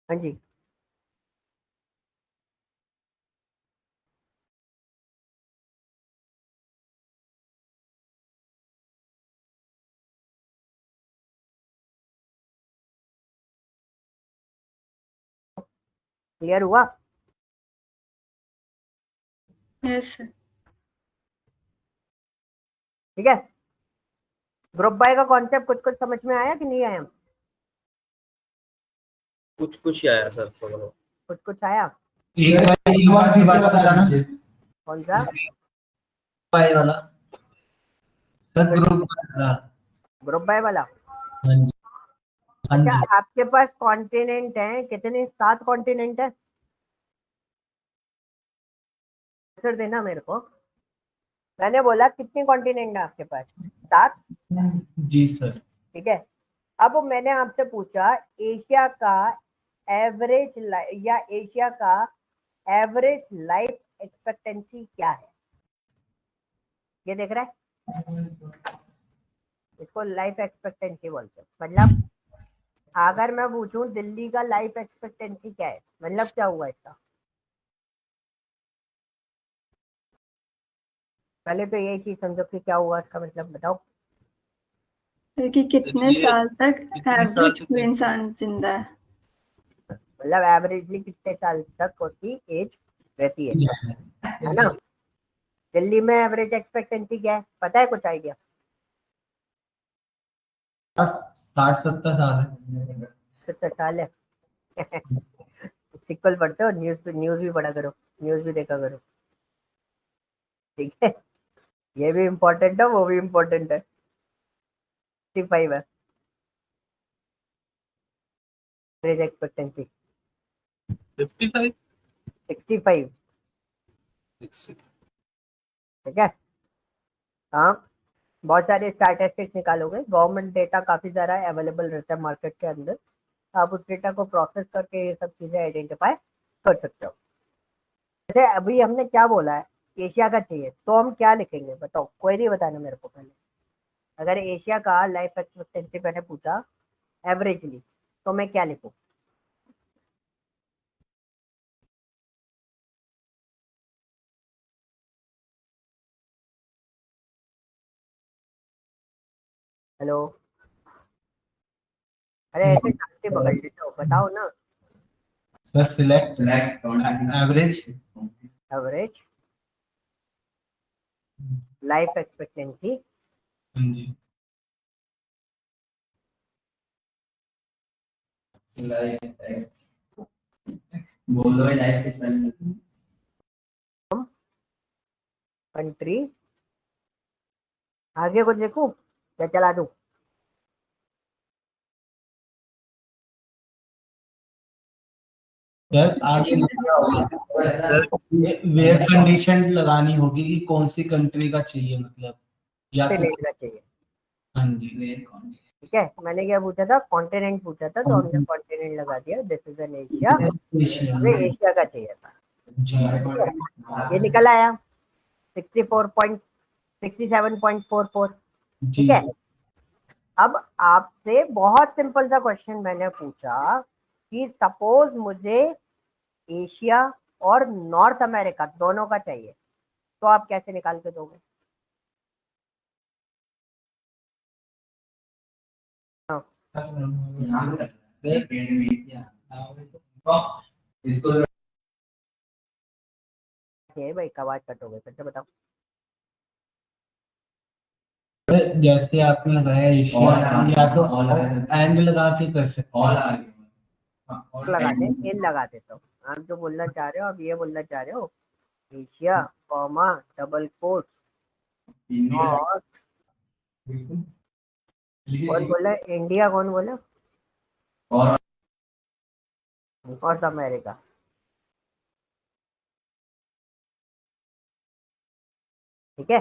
हाँ जी। क्लियर हुआ? Yes sir. ठीक है। ग्रुप बाय का कॉन्सेप्ट कुछ कुछ समझ में आया कि नहीं आया? कुछ कुछ ही आया सर थोड़ा बहुत। कुछ कुछ आया। एक बार फिर से बता देना। कौन सा? बाय वाला सर, ग्रुप वाला। ग्रुप बाय वाला। हाँ जी, हाँ अच्छा, जी। आपके पास कॉन्टिनेंट है कितने? 7 कॉन्टिनेंट है। आंसर देना मेरे को। मैंने बोला कितने कॉन्टिनेंट है आपके पास? 7। जी सर। ठीक है। अब मैंने आपसे पूछा एशिया का एवरेज या एशिया का एवरेज लाइफ एक्सपेक्टेंसी क्या है? ये देख रहा है, इसको लाइफ एक्सपेक्टेंसी बोलते हैं। मतलब अगर मैं पूछूं दिल्ली का लाइफ एक्सपेक्टेंसी क्या है, मतलब क्या हुआ इसका? पहले तो यही चीज समझो कि क्या हुआ इसका मतलब, बताओ। सर कि कितने ये साल तक कितने साल एवरेज तक कोई इंसान जिंदा है। मतलब एवरेजली कितने साल तक उसकी एज रहती है ना? दिल्ली में एवरेज एक्सपेक्टेंसी क्या है, पता है? कुछ आइडिया? 60-70 साल है। 70 साल है। सिक्वल पढ़ते हो? न्यूज भी पढ़ा करो, न्यूज भी देखा करो, ठीक है? ये भी इम्पोर्टेंट है, वो भी इम्पोर्टेंट है। 65 है एवरेज एक्सपेक्टेंसी। 55 65। 60 ठीक है। हाँ, बहुत सारे स्टैटिस्टिक्स निकालोगे, गवर्नमेंट डेटा काफी सारा अवेलेबल रहता है मार्केट के अंदर, आप उस डेटा को प्रोसेस करके ये सब चीजें आइडेंटिफाई कर सकते हो। जैसे अभी हमने क्या बोला है, एशिया का चाहिए, तो हम क्या लिखेंगे बताओ? क्वेरी बताना मेरे को पहले। अगर एशिया का लाइफ एक्सपेक्टेंसी मैंने पूछा एवरेजली, तो मैं क्या लिखूं? हेलो, अरे ऐसे नाश्ते पकड़ लेते हो, बताओ ना। Sir select average. Average life expectancy हाँ जी। बोल दो लाइफ। कंट्री। आगे कुछ लिखूं या चला दूं? सर आगे सर वेयर कंडीशन लगानी होगी कि कौन सी कंट्री का चाहिए, मतलब या फिर। कॉन्टिनेंट का चाहिए। हाँ जी, वेयर ठीक है, मैंने क्या पूछा था? कॉन्टिनेंट पूछा था, तो हमने कॉन्टिनेंट लगा दिया। दिस इज एन एशिया, हमें कंडीशन। एशिया का चाहिए था। जी ये निकल आया 67.44। जी। ठीक है। अब आपसे बहुत सिंपल सा क्वेश्चन मैंने पूछा कि सपोज मुझे एशिया और नॉर्थ अमेरिका दोनों का चाहिए, तो आप कैसे निकाल के दोगे? हाँ, इसको ये भाई आवाज कट हो गई, फिर से बताओ। जैसे आपने लगाया एशिया, या तो एंड लगा के कर सकते लगा दे, हैं। इन लगा देता हूँ। आप जो बोलना चाह रहे हो, आप ये बोलना चाह रहे हो एशिया कॉमा डबल कोट और कौन बोला इंडिया, कौन बोला और नॉर्थ अमेरिका? ठीक है,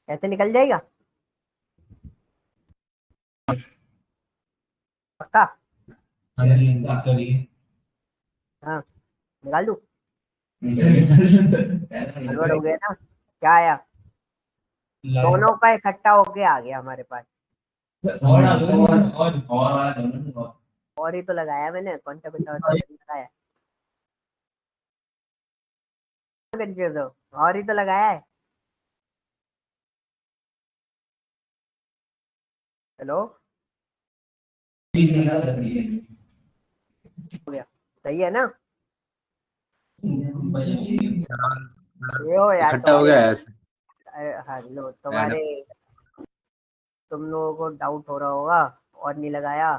ऐसे निकल जाएगा पक्का? हाँ जी, हाँ जी, करिए। हाँ, निकाल दूँ? गड़बड़ हो गया ना? क्या आया? दोनों का इकट्ठा होके आ गया हमारे पास। और ही तो लगाया मैंने, कौन सा बताओ तो लगाया? कंफ्यूज हो? और ही तो लगाया है। हेलो, हो गया? सही है ना? ये हो यार इकट्ठा हो तुम्हारे। गया है ऐसे। हाँ लो, मैडम तुम्हारे तुम लोगों को डाउट हो रहा होगा और नहीं लगाया।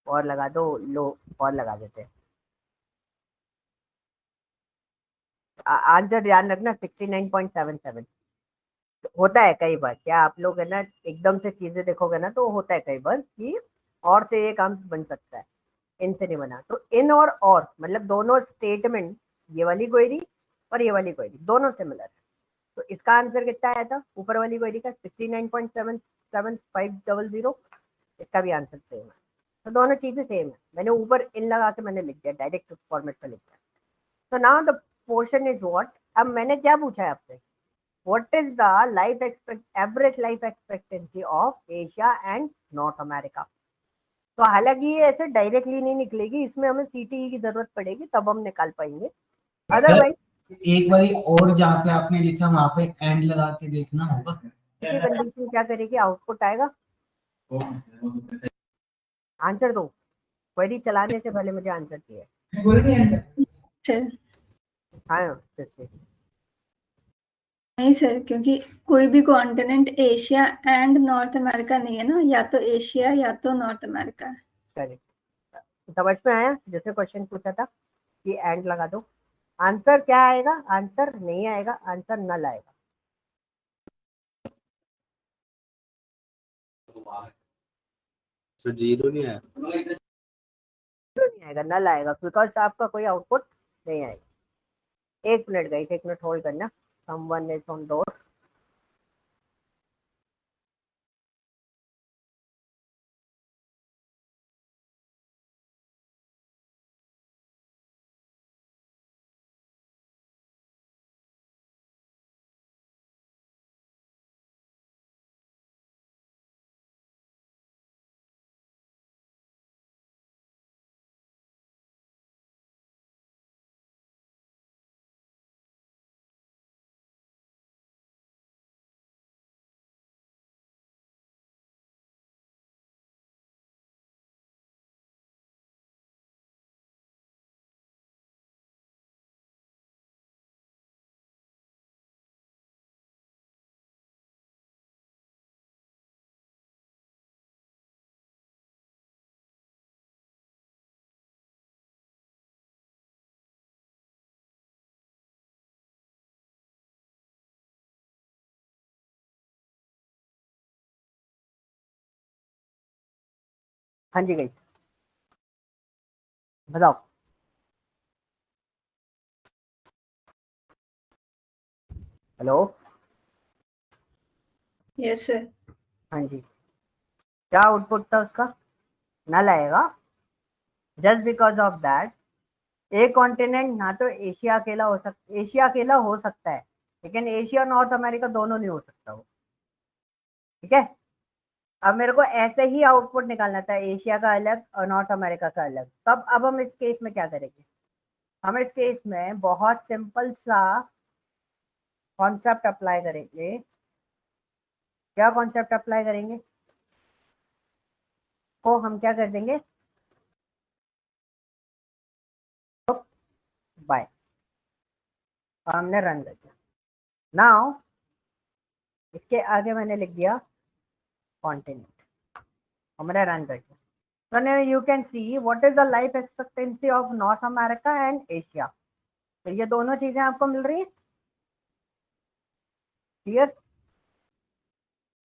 और लगा दो, लो और लगा देते हैं। आंसर ध्यान रखना 69.77। होता है कई बार, क्या आप लोग है ना एकदम से चीजें देखोगे ना तो होता है कई बार कि और से ये काम बन सकता है, इनसे नहीं बना। तो इन और मतलब दोनों स्टेटमेंट, ये वाली क्वेरी और ये वाली क्वेरी दोनों सिमिलर है। तो इसका आंसर कितना आया था ऊपर वाली क्वेरी का 69.77500, इसका भी आंसर सेम है। तो दोनों चीजें सेम है, मैंने ऊपर इन लगा के मैंने लिख दिया, डायरेक्ट फॉर्मेट में लिख दिया। तो now the portion is what, अब मैंने क्या पूछा है आपसे, what is the average life expectancy of Asia and north America. तो हालांकि ये ऐसे डायरेक्टली नहीं निकलेगी, इसमें हमें सीटीई की जरूरत पड़ेगी तब हम निकाल पाएंगे, अदरवाइज एक बारी और जहाँ पे आपने लिखा वहां पे एंड लगा के देखना होगा। कंडीशन क्या करेगी, आउटपुट आएगा, आंसर दो, क्वेरी चलाने से पहले मुझे आंसर चाहिए। सर हाँ सिस्टर। नहीं सर, क्योंकि कोई भी continent Asia and north America नहीं है ना, या तो एशिया या तो नॉर्थ अमेरिका है। करेक्ट, समझ में आया जैसे क्वेश्चन पूछा था कि एंड लगा दो, आंसर क्या आएगा, आंसर नहीं आएगा, आंसर नल आएगा। तो जीरो नहीं है, नहीं आएगा, नल आएगा, बिकॉज आपका कोई आउटपुट नहीं आएगा। एक मिनट गई, एक मिनट होल्ड करना, समवन इज ऑन डोर। हाँ जी गई, बताओ। Hello, yes sir. हाँ जी, क्या आउटपुट था उसका, नल आएगा, जस्ट बिकॉज ऑफ दैट एक कॉन्टिनेंट ना तो एशिया अकेला हो सकता, एशिया अकेला हो सकता है लेकिन एशिया और नॉर्थ अमेरिका दोनों नहीं हो सकता वो, ठीक है। अब मेरे को ऐसे ही आउटपुट निकालना था, एशिया का अलग और नॉर्थ अमेरिका का अलग। तब अब हम इस केस में क्या करेंगे, हम इस केस में बहुत सिंपल सा कॉन्सेप्ट अप्लाई करेंगे। क्या कॉन्सेप्ट अप्लाई करेंगे, तो हम क्या कर देंगे, बाय, हमने रन कर दिया। नाउ इसके आगे मैंने लिख दिया कॉन्टिनेंट, हमने रन कर दिया। So now you can see what is the life expectancy of North America and Asia. तो ये दोनों चीजें आपको मिल रही है, क्लियर।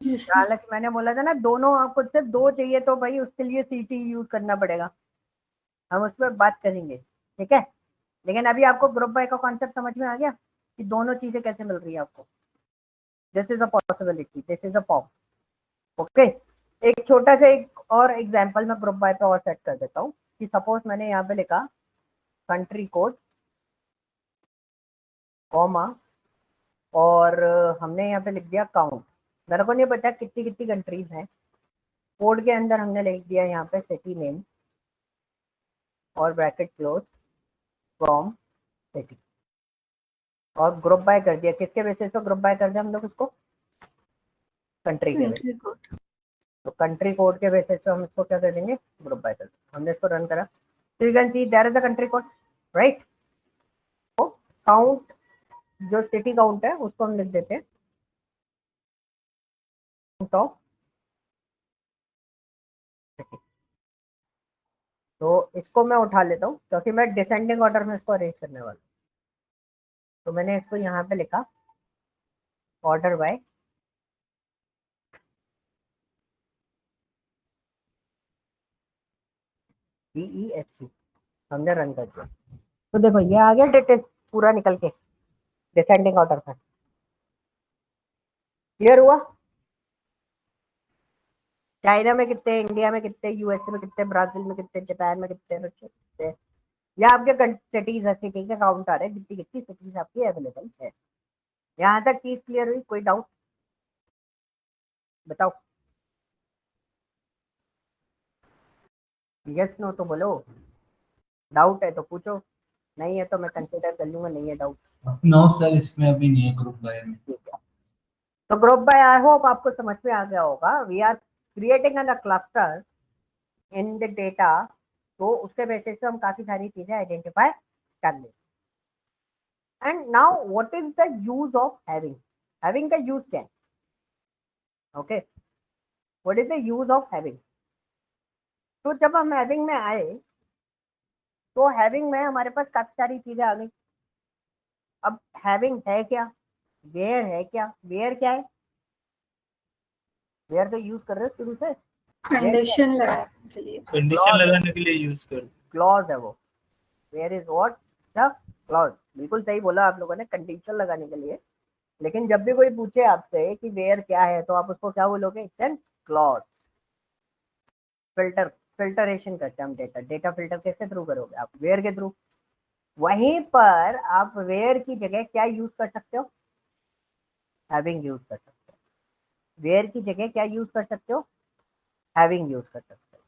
Yes sir. हालांकि मैंने बोला था ना दोनों, आपको सिर्फ दो चाहिए तो भाई उसके लिए सीटी यूज करना पड़ेगा, हम उस पर बात करेंगे, ठीक है। लेकिन अभी आपको ग्रुप बाय का कॉन्सेप्ट समझ में आ गया कि दोनों चीजें कैसे मिल रही है आपको। This is a possibility, this is a form, okay. एक छोटा सा एक और एग्जांपल मैं ग्रुप बाय पे और सेट कर देता हूँ कि सपोज मैंने यहाँ पे लिखा कंट्री कोड कॉमा और हमने यहाँ पे लिख दिया काउंट। मेरे को नहीं पता कितनी कितनी कंट्रीज हैं, कोड के अंदर हमने लिख दिया यहाँ पे सिटी नेम और ब्रैकेट क्लोज फ्रॉम सिटी, और ग्रुप बाय कर दिया। किसके बेसिस पे ग्रुप बाय कर दिया हम लोग उसको, कंट्री के बेसिस। Country code. तो कंट्री कोड के बेसिस पे हम इसको क्या कर देंगे, ग्रुप बाय कर देंगे। हमने इसको रन करा, तो you can see there is a country code, right. तो काउंट, जो सिटी काउंट है उसको हम लिख देते हैं ऑफ सिटी। तो इसको मैं उठा लेता हूँ क्योंकि मैं डिसेंडिंग ऑर्डर में इसको अरेंज करने वाला हूँ। तो मैंने इसको यहाँ पे लिखा ऑर्डर बाय DESC हमने रन कर दिया। तो देखो ये आ गया डिटेल पूरा निकल के डिसेंडिंग ऑर्डर में। क्लियर हुआ? चाइना में कितने, इंडिया में कितने, यूएसए में कितने, ब्राजील में कितने, जापान में कितने, रशिया कितने, या आपके सिटीज है, सिटी का काउंट आ रहा है कितनी कितनी सिटीज आपकी अवेलेबल है। यहाँ तक चीज क्लियर हुई? कोई डाउट बताओ? यस नो तो बोलो, डाउट है तो पूछो, नहीं है तो मैं कंसिडर कर लूंगा नहीं है डाउट। नो सर, इसमें अभी नहीं है ग्रुप बाय में। ठीक है, तो ग्रुप बाय आई होप आपको समझ में आ गया होगा। We are creating a cluster in the data, तो उसके बेसिस पे हम काफी सारी चीजें आइडेंटिफाई कर लेंगे। And now what is the use of having का यूज क्या है? Okay, what is the use of having? तो जब हम हैविंग में आए तो हैविंग में हमारे पास काफी सारी चीजें आ गई। अब हैविंग है क्या, वेयर है क्या? वेयर क्या है? वेयर तो यूज कर रहे हो शुरू से, कंडीशन लगाने के लिए। कंडीशन लगाने के लिए यूज कर। क्लॉज है वो। Where is what? The clause. बिल्कुल सही बोला आप लोगों ने, कंडीशन लगाने के लिए। लेकिन जब भी कोई पूछे आपसे कि वेयर क्या है तो आप उसको क्या बोलोगे? It's an clause. फिल्टरेशन करते हैं हम डेटा फिल्टर कैसे थ्रू करोगे आप? वेयर के थ्रू। वहीं पर आप वेयर की जगह क्या यूज कर सकते हो? हैविंग यूज कर सकते हो। वेयर की जगह क्या यूज कर सकते हो? हैविंग यूज कर सकते हो।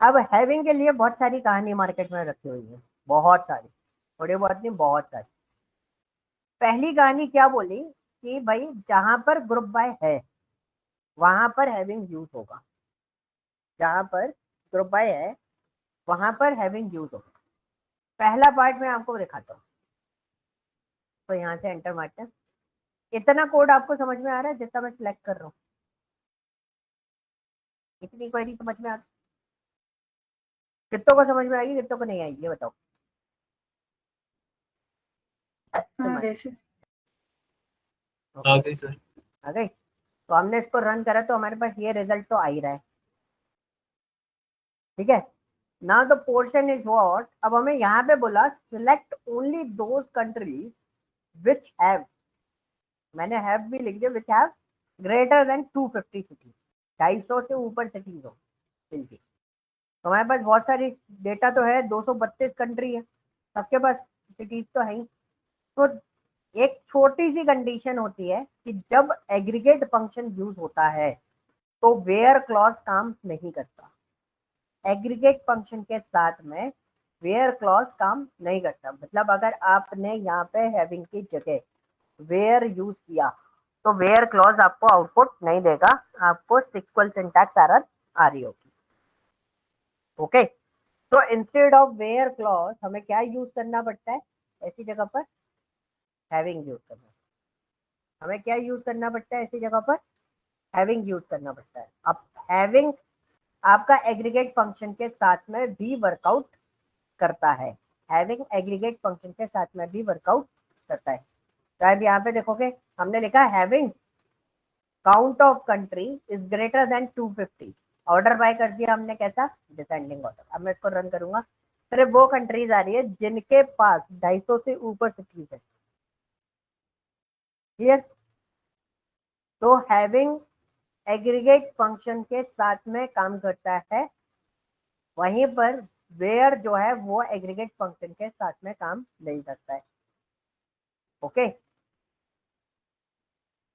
अब हैविंग के लिए बहुत सारी कहानी मार्केट में रखी हुई है, बहुत सारी, थोड़ी बहुत नहीं बहुत सारी। पहली कहानी क्या बोली कि भाई जहां पर ग्रुप बाय है वहां पर हैविंग यूज होगा, जहां पर ग्रुप बाय है वहां पर हैविंग यूज होगा। पहला पार्ट मैं आपको दिखाता हूँ, तो यहाँ से एंटर मारते हैं। इतना कोड आपको समझ में आ रहा है जितना मैं सिलेक्ट कर रहा हूँ? इतनी क्वेरी समझ में आ रही? कितनों को समझ में आएगी, कितनों को नहीं आएगी, ये बताओ? आगे से आगे सर। आ गई? तो हमने इसको रन करा तो हमारे पास ये रिजल्ट तो आ ही रहा है। ठीक है, now the portion is what. अब हमें यहाँ पे बोला select only those countries which have, मैंने हैव भी लिख दिया, which have greater than 250 cities, 250 से ऊपर सिटीज हो इनकी। तो हमारे पास बहुत सारी डेटा तो है, 232 कंट्री है, सबके पास सिटीज तो है ही। तो एक छोटी सी कंडीशन होती है कि जब एग्रीगेट फंक्शन यूज होता है तो वेयर क्लॉज काम नहीं करता। एग्रीगेट फंक्शन के साथ में वेयर क्लॉज काम नहीं करता। मतलब अगर आपने यहाँ पे हैविंग की जगह वेयर यूज किया तो वेयर क्लॉज आपको आउटपुट नहीं देगा, आपको सिक्वल सिंटैक्स एरर आ रही होगी। ओके, तो इंस्टेड ऑफ वेयर क्लॉज हमें क्या यूज करना पड़ता है ऐसी जगह पर? हैविंग यूज करना। हमें क्या यूज करना पड़ता है ऐसी जगह पर? हैविंग यूज करना पड़ता है। अब हैविंग आपका एग्रीगेट फंक्शन के साथ में भी वर्कआउट करता है। हैविंग एग्रीगेट फंक्शन के साथ में भी वर्कआउट करता है। तो अब यहाँ पे देखोगे हमने लिखा having count of country is greater then 250। Order by कर दिया हमने, कैसा? Descending order. अब मैं इसको रन करूंगा, सिर्फ वो कंट्रीज आ रही है जिनके पास 250 से ऊपर सिटीज है। क्लियर? तो हैविंग एग्रीगेट फंक्शन के साथ में काम करता है, वहीं पर वेयर जो है वो एग्रीगेट फंक्शन के साथ में काम नहीं करता है। Okay,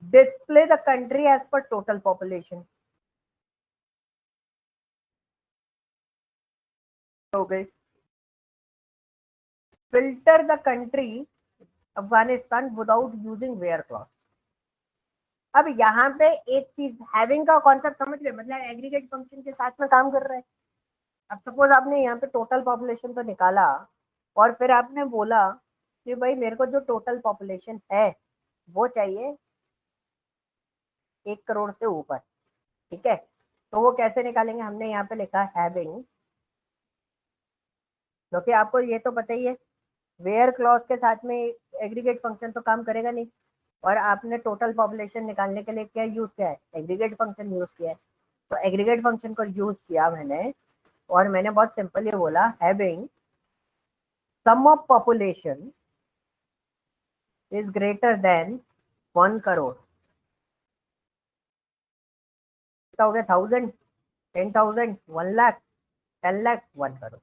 display the country as per total population हो गई। Filter the country Afghanistan without using where clause. अब यहाँ पे एक चीज, हैविंग का कॉन्सेप्ट समझ गए, मतलब एग्रीगेट फंक्शन के साथ में काम कर रहा है। अब सपोज आपने यहाँ पे टोटल पॉपुलेशन तो निकाला और फिर आपने बोला कि भाई मेरे को जो टोटल पॉपुलेशन है वो चाहिए 1 करोड़ से ऊपर। ठीक है, तो वो कैसे निकालेंगे? हमने यहाँ पे लिखा हैविंग, क्योंकि आपको ये तो पता ही है वेयर क्लॉज के साथ में एग्रीगेट फंक्शन तो काम करेगा नहीं, और आपने टोटल पॉपुलेशन निकालने के लिए क्या यूज किया है? एग्रीगेट फंक्शन यूज किया है। तो एग्रीगेट फंक्शन को यूज किया मैंने और मैंने बहुत सिंपल ये बोला, having sum of population is greater than 1 crore. कितना हो गया? 1000, 10,000, 1 लाख, 10 लाख, 1 करोड़।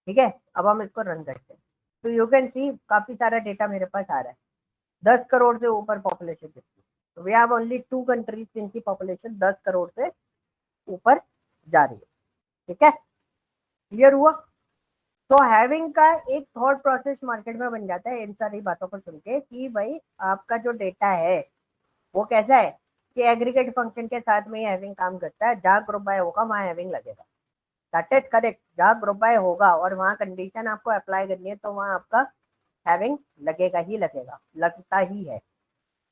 ठीक है, अब हम इसको रन करते हैं। तो यू कैन सी काफी सारा डेटा मेरे पास आ रहा है। 10 करोड़ से ऊपर पॉपुलेशन कितनी? तो वी हैव ओनली 2 कंट्रीज जिनकी पॉपुलेशन 10 करोड़ से ऊपर जा रही है। ठीक है, क्लियर हुआ? तो हैविंग का एक थॉट प्रोसेस मार्केट में बन जाता है इन सारी बातों को सुन के कि भाई आपका जो डेटा है वो कैसा है कि एग्रीगेट फंक्शन के साथ में ही हैविंग काम करता है। जहाँ ग्रुप बाय होगा वहाँ हैविंग लगेगा। That is correct. जहाँ ग्रुप बाय होगा और वहाँ कंडीशन आपको अप्लाई करनी है तो वहाँ आपका हैविंग लगेगा ही लगेगा, लगता ही है,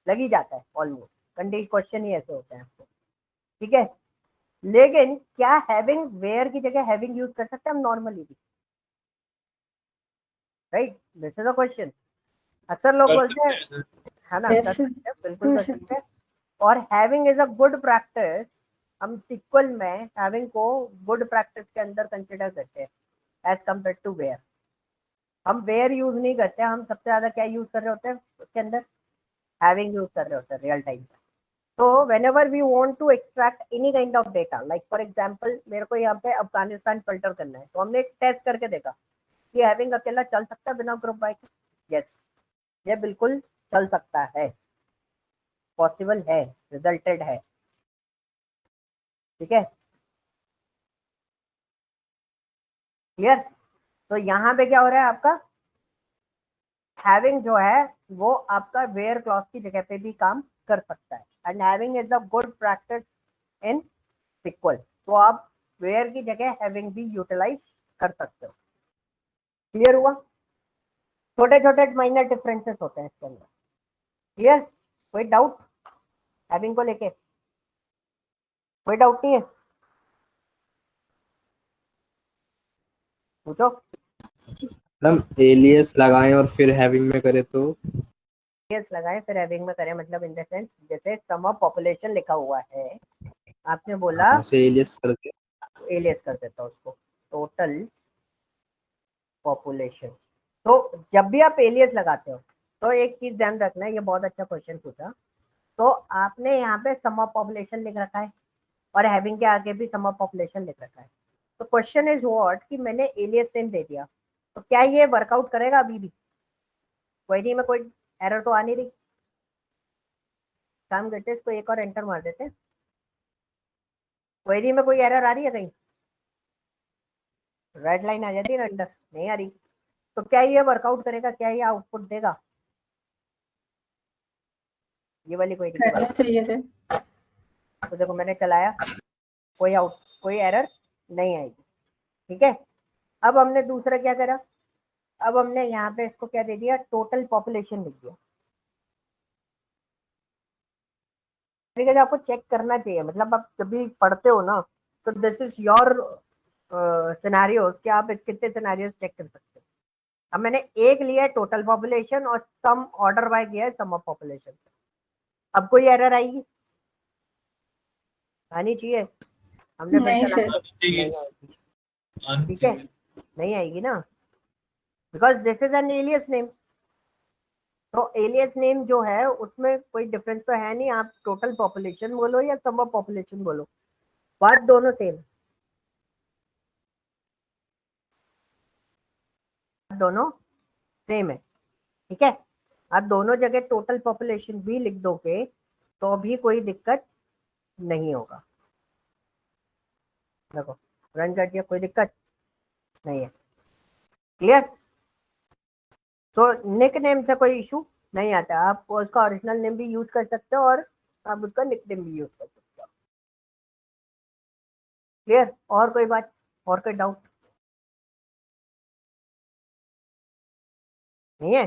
लग ही जाता है ऑलमोस्ट। कंडीशन क्वेश्चन ही ऐसे होते हैं आपको। ठीक है, लेकिन क्या हैविंग वेयर की जगह हैविंग यूज कर सकते हैं हम नॉर्मली भी? Right, this is a question. अक्सर लोग बोलते हैं, है ना, कर Yes, sir. सकते हैं, बिल्कुल कर कर सकते हैं। और having is a good practice. हम सिक्वल में हैविंग को गुड प्रैक्टिस के अंदर कंसिडर करते हैं एज कम्पेयर टू वेयर। हम वेयर यूज नहीं करते, हम सबसे ज्यादा क्या यूज कर रहे होते हैं उसके अंदर? हैविंग यूज कर रहे होते हैं रियल टाइम पे। तो whenever we want to extract any kind of data, like for example मेरे को यहाँ पे अफगानिस्तान फिल्टर करना है, तो हमने एक टेस्ट करके देखा कि हैविंग अकेला चल सकता है बिना ग्रुप बाय के। यस, ये बिल्कुल चल सकता है, पॉसिबल है, रिजल्टेड है। ठीक है, क्लियर? तो यहाँ पे क्या हो रहा है आपका? हैविंग जो है वो आपका वेयर क्लॉज की जगह पे भी काम कर सकता है। And having is a good practice in SQL. तो आप वेयर की जगह हैविंग भी यूटिलाइज कर सकते हो। क्लियर हुआ? छोटे छोटे माइनर डिफरेंसेस होते हैं इसके अंदर। क्लियर? कोई डाउट हैविंग को लेके? कोई डाउट नहीं है? पूछो। हम एलियस लगाएं और फिर हैविंग में करें तो एलियस लगाएं फिर हैविंग में करें, मतलब इन द सेंस जैसे सम ऑफ पॉपुलेशन लिखा हुआ है, आपने बोला उसे एलियस कर दे। एलियस कर देता हूं उसको, टोटल पॉपुलेशन। तो जब भी आप एलियस लगाते हो तो एक चीज ध्यान रखना है, ये बहुत अच्छा क्वेश्चन पूछा। तो आपने यहाँ पे सम ऑफ पॉपुलेशन लिख रखा है और हैविंग के आगे भी सम ऑफ पॉपुलेशन लिख रखा है। तो क्वेश्चन इज व्हाट कि मैंने एलियस नेम दे दिया, तो क्या ये वर्कआउट करेगा अभी भी? क्वेरी में कोई एरर तो आ नहीं रही। काम करते हैं, इसको एक और एंटर मार देते हैं। क्वेरी में कोई एरर आ रही है कहीं? रेड लाइन आ जाती है ना अंदर, नहीं आ रही। तो क्या ये वर्कआउट करेगा? क्या ये आउटपुट देगा? ये वाली क्वेरी की करना बात। चाहिए सर। तो देखो मैंने चलाया, कोई एरर नहीं आएगी। ठीक है, अब हमने दूसरा क्या करा? अब हमने यहाँ पे इसको क्या दे दिया? टोटल पॉपुलेशन लिख दिया। ठीक है, आपको चेक करना चाहिए, मतलब आप जब भी पढ़ते हो ना तो दिस इज योर सिनेरियोस कि आप कितने सिनेरियोस चेक कर सकते हो। अब मैंने एक लिया है टोटल पॉपुलेशन और सम ऑर्डर बाय किया है सम ऑफ पॉपुलेशन। अब कोई एरर आएगी? आनी चाहिए। हमने फिर नहीं चला, सर। नहीं आएगी। ठीक है, नहीं आएगी ना, because this is an alias name. तो एलियस नेम जो है उसमें कोई डिफरेंस तो है नहीं, आप टोटल पॉपुलेशन बोलो या सम ऑफ पॉपुलेशन बोलो, बात दोनों सेम, दोनों सेम है। ठीक है, आप दोनों जगह टोटल पॉपुलेशन भी लिख दोगे तो भी कोई दिक्कत नहीं होगा। देखो रन कर दिया, कोई दिक्कत नहीं है। क्लियर? तो निक नेम से कोई इशू नहीं आता, आप उसका ओरिजिनल नेम भी यूज कर सकते हो और आप उसका निक नेम भी यूज कर सकते हो। क्लियर? और कोई बात, और कोई डाउट नहीं है?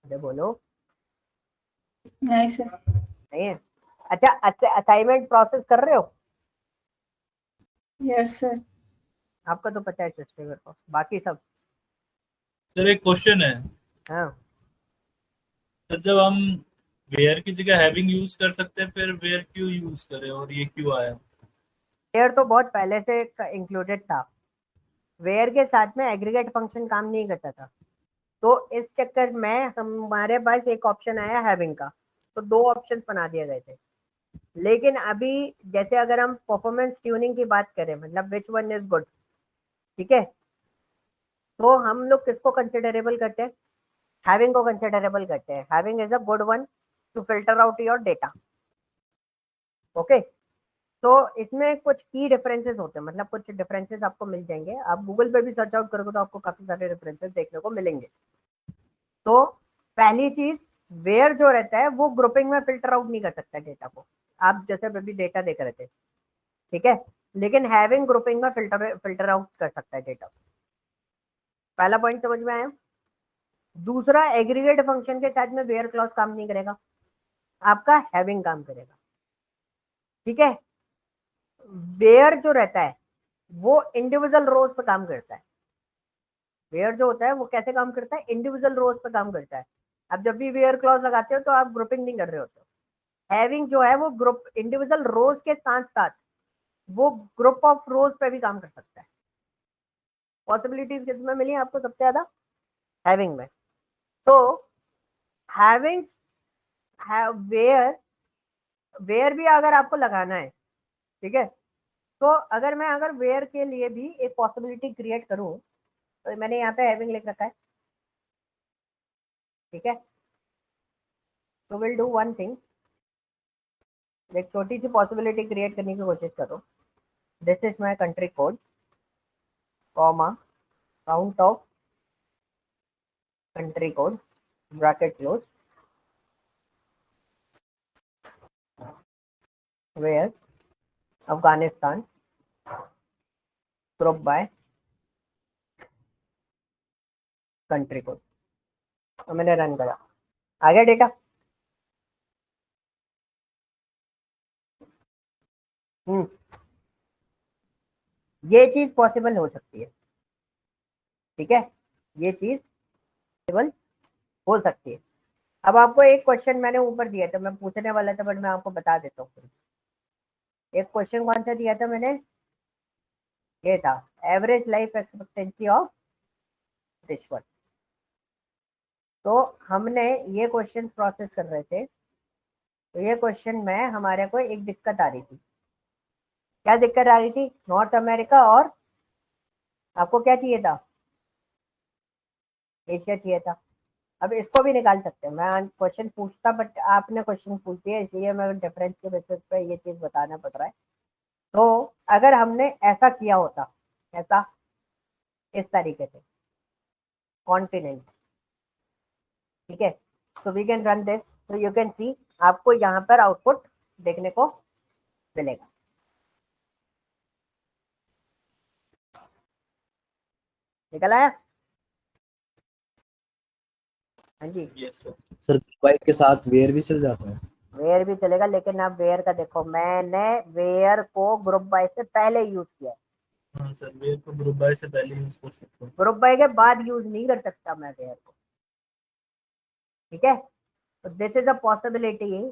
अरे बोलो। नहीं सर। नहीं है? अच्छा, असाइनमेंट प्रोसेस कर रहे हो? Yes sir. आपका तो पता है सिस्टम को, बाकी सब? सर एक क्वेश्चन है। हाँ, सर जब हम वेयर की जगह हैविंग यूज कर सकते हैं, फिर वेयर क्यों यूज करें और ये क्यों आया? वेयर तो बहुत पहले से इंक्लूडेड था, वेयर के साथ में एग्रीगेट फंक्शन काम नहीं करता था, तो इस चक्कर में हमारे पास एक ऑप्शन आया हैविंग का, तो दो ऑप्शन बना दिए गए थे। लेकिन अभी जैसे अगर हम परफॉर्मेंस ट्यूनिंग की बात करें, मतलब विच वन इज गुड, ठीक है, तो हम लोग किसको कंसिडरेबल करते हैं? हैविंग को कंसिडरेबल करते हैं। Having is a good one two filter out your data. Okay, तो इसमें कुछ की डिफरेंसेस होते हैं, मतलब कुछ डिफरेंसेस आपको मिल जाएंगे, आप गूगल पे भी सर्च आउट करोगे तो आपको काफी सारे डिफरेंसेस देखने को मिलेंगे। तो पहली चीज, वेयर जो रहता है वो ग्रुपिंग में फिल्टर आउट नहीं कर सकता डेटा को, आप जैसे अभी डेटा देख रहे थे, ठीक है, लेकिन हैविंग ग्रुपिंग में फिल्टर आउट कर सकता है डेटा को। पहला पॉइंट समझ में आया। दूसरा, एग्रीगेट फंक्शन के साथ में वेयर क्लॉज काम नहीं करेगा, आपका हैविंग काम करेगा, ठीक है। वेयर जो रहता है वो इंडिविजुअल रोज पे काम करता है। वेयर जो होता है वो कैसे काम करता है? इंडिविजुअल रोज पे काम करता है। अब जब भी वेयर क्लॉज लगाते हो तो आप ग्रुपिंग नहीं कर रहे होते हो। हैविंग जो है वो ग्रुप इंडिविजुअल रोज के साथ साथ वो ग्रुप ऑफ रोज पे भी काम कर सकता है। पॉसिबिलिटीज किसमें मिली आपको सबसे ज्यादा? हैविंग में। तो हैविंग वेयर, वेयर भी अगर आपको लगाना है, ठीक है, तो अगर वेयर के लिए भी एक पॉसिबिलिटी क्रिएट करूं, तो मैंने यहाँ पे हैविंग लिख रखा है, ठीक है। तो विल डू वन थिंग, एक छोटी सी पॉसिबिलिटी क्रिएट करने की कोशिश करो। This is my country code, comma, count of country code, bracket close, where Afghanistan, group by country code, और मैंने रन करा, आ गया डेटा। ये चीज पॉसिबल हो सकती है, ठीक है, ये चीज पॉसिबल हो सकती है। अब आपको एक क्वेश्चन मैंने ऊपर दिया था, मैं पूछने वाला था बट मैं आपको बता देता हूँ। एक क्वेश्चन कौन सा दिया था मैंने? ये था एवरेज लाइफ एक्सपेक्टेंसी ऑफ रिश्वत। तो हमने ये क्वेश्चन प्रोसेस कर रहे थे, तो ये क्वेश्चन में हमारे को एक दिक्कत आ रही थी। क्या दिक्कत आ रही थी? नॉर्थ अमेरिका और आपको क्या चाहिए था? एशिया चाहिए था। अब इसको भी निकाल सकते हैं, मैं क्वेश्चन पूछता बट आपने क्वेश्चन पूछ दिया, इसलिए मैं डिफरेंस के बेसिस पे ये चीज बताना पड़ रहा है। तो अगर हमने ऐसा किया होता, ऐसा इस तरीके से कॉन्टिनेंट, ठीक है, तो वी कैन रन दिस, तो यू कैन सी आपको यहाँ पर आउटपुट देखने को मिलेगा। निकल आया? हाँ जी, यस सर। सर दुबई के साथ वेयर भी चल जाता है? वेयर भी चलेगा, लेकिन आप वेयर का देखो, मैंने वेयर को ग्रुप बाय से पहले यूज किया है, हाँ सर, वेयर को ग्रुप बाय से पहले यूज कर सकते हो। ग्रुप बाय के बाद यूज नहीं कर सकता मैं वेयर को, ठीक है। तो दिस इज अ पॉसिबिलिटी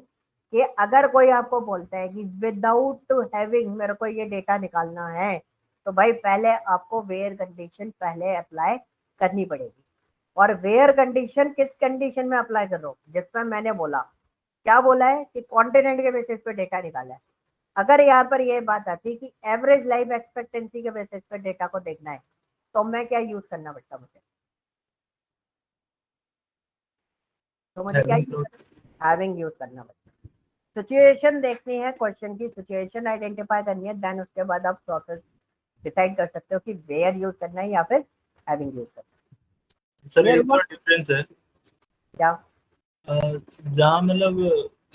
कि अगर कोई आपको बोलता है कि विदाउट हैविंग मेरे को ये डेटा निकालना है, तो भाई पहले आपको वेयर कंडीशन पहले अप्लाई करनी पड़ेगी। और वेयर कंडीशन किस कंडीशन में अप्लाई कर रहा हूँ? जिसमें मैंने बोला, क्या बोला है कि कॉन्टिनेंट के बेसिस पे डेटा निकाला है। अगर यहाँ पर ये बात आती कि एवरेज लाइफ एक्सपेक्टेंसी के बेसिस पे डेटा को देखना है, तो मैं क्या यूज करना पड़ता मुझे? तो मुझे क्या हैविंग यूज करना पड़ता। सिचुएशन देखनी है, क्वेश्चन की सिचुएशन आइडेंटिफाई करनी है, देन उसके बाद आप प्रोसेस डिसाइड कर सकते हो कि वेयर यूज करना है या फिर हैविंग यूज करना है। सर क्लियर एक हुआ और डिफरेंस है, क्या? जहाँ मतलब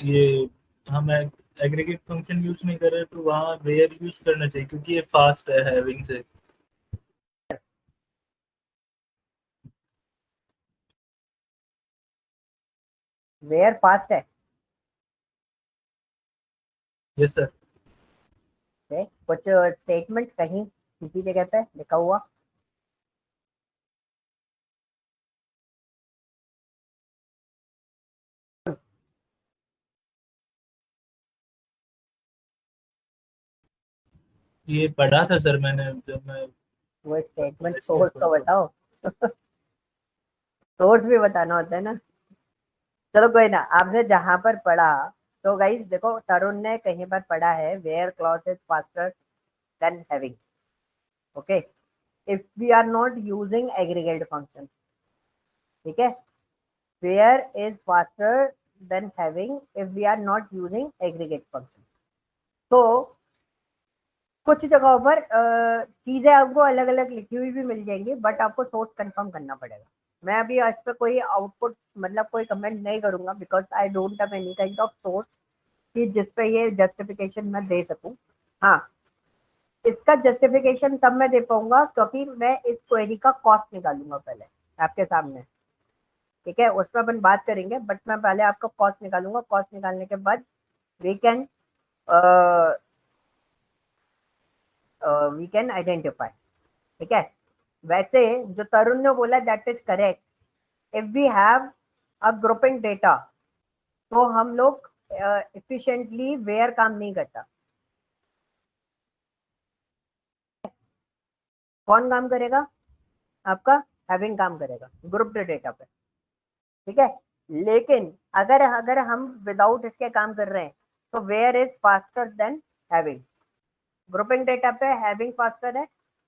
ये हम एग्रीगेट फंक्शन यूज नहीं कर रहे तो वहाँ वेयर यूज करना चाहिए क्योंकि ये फास्ट है हैविंग से। वेयर फास्ट है? Yes sir. कुछ स्टेटमेंट कहीं किसी जगह पे लिखा हुआ? ये पढ़ा था सर मैंने जब मैं वो स्टेटमेंट इसमें सोर्स तो पढ़ा था। बताओ। सोर्स भी बताना होता है ना। चलो कोई ना, आपने जहां पर पढ़ा, तो गाइस देखो तरुण ने कहीं पर पढ़ा है where clause is faster than having. Okay, if we are not using aggregate function, ठीक है, where is faster than having if we are not using aggregate function. तो कुछ जगहों पर चीजें आपको अलग अलग लिखी हुई भी मिल जाएंगी, बट आपको सोर्स कंफर्म करना पड़ेगा। मैं अभी आज पे कोई आउटपुट मतलब कोई कमेंट नहीं करूंगा, because I don't have any kind of source कि जिस पे ये जस्टिफिकेशन मैं दे सकूं। हाँ, इसका जस्टिफिकेशन तब मैं दे पाऊंगा क्योंकि मैं इस क्वेरी का कॉस्ट निकालूंगा पहले आपके सामने, ठीक है, उस पर अपन बात करेंगे, बट मैं पहले आपका कॉस्ट निकालूंगा। कॉस्ट निकालने के बाद वी कैन आइडेंटिफाई, ठीक है। वैसे जो तरुण ने बोला that is correct, if we have a grouping data तो हम लोग एफिशिएंटली वेयर काम नहीं करता। कौन काम करेगा? आपका हैविंग काम करेगा ग्रुप डेटा पे, ठीक है। लेकिन अगर अगर हम विदाउट इसके काम कर रहे हैं तो where is faster than having. Grouping data पे हैविंग फास्टर है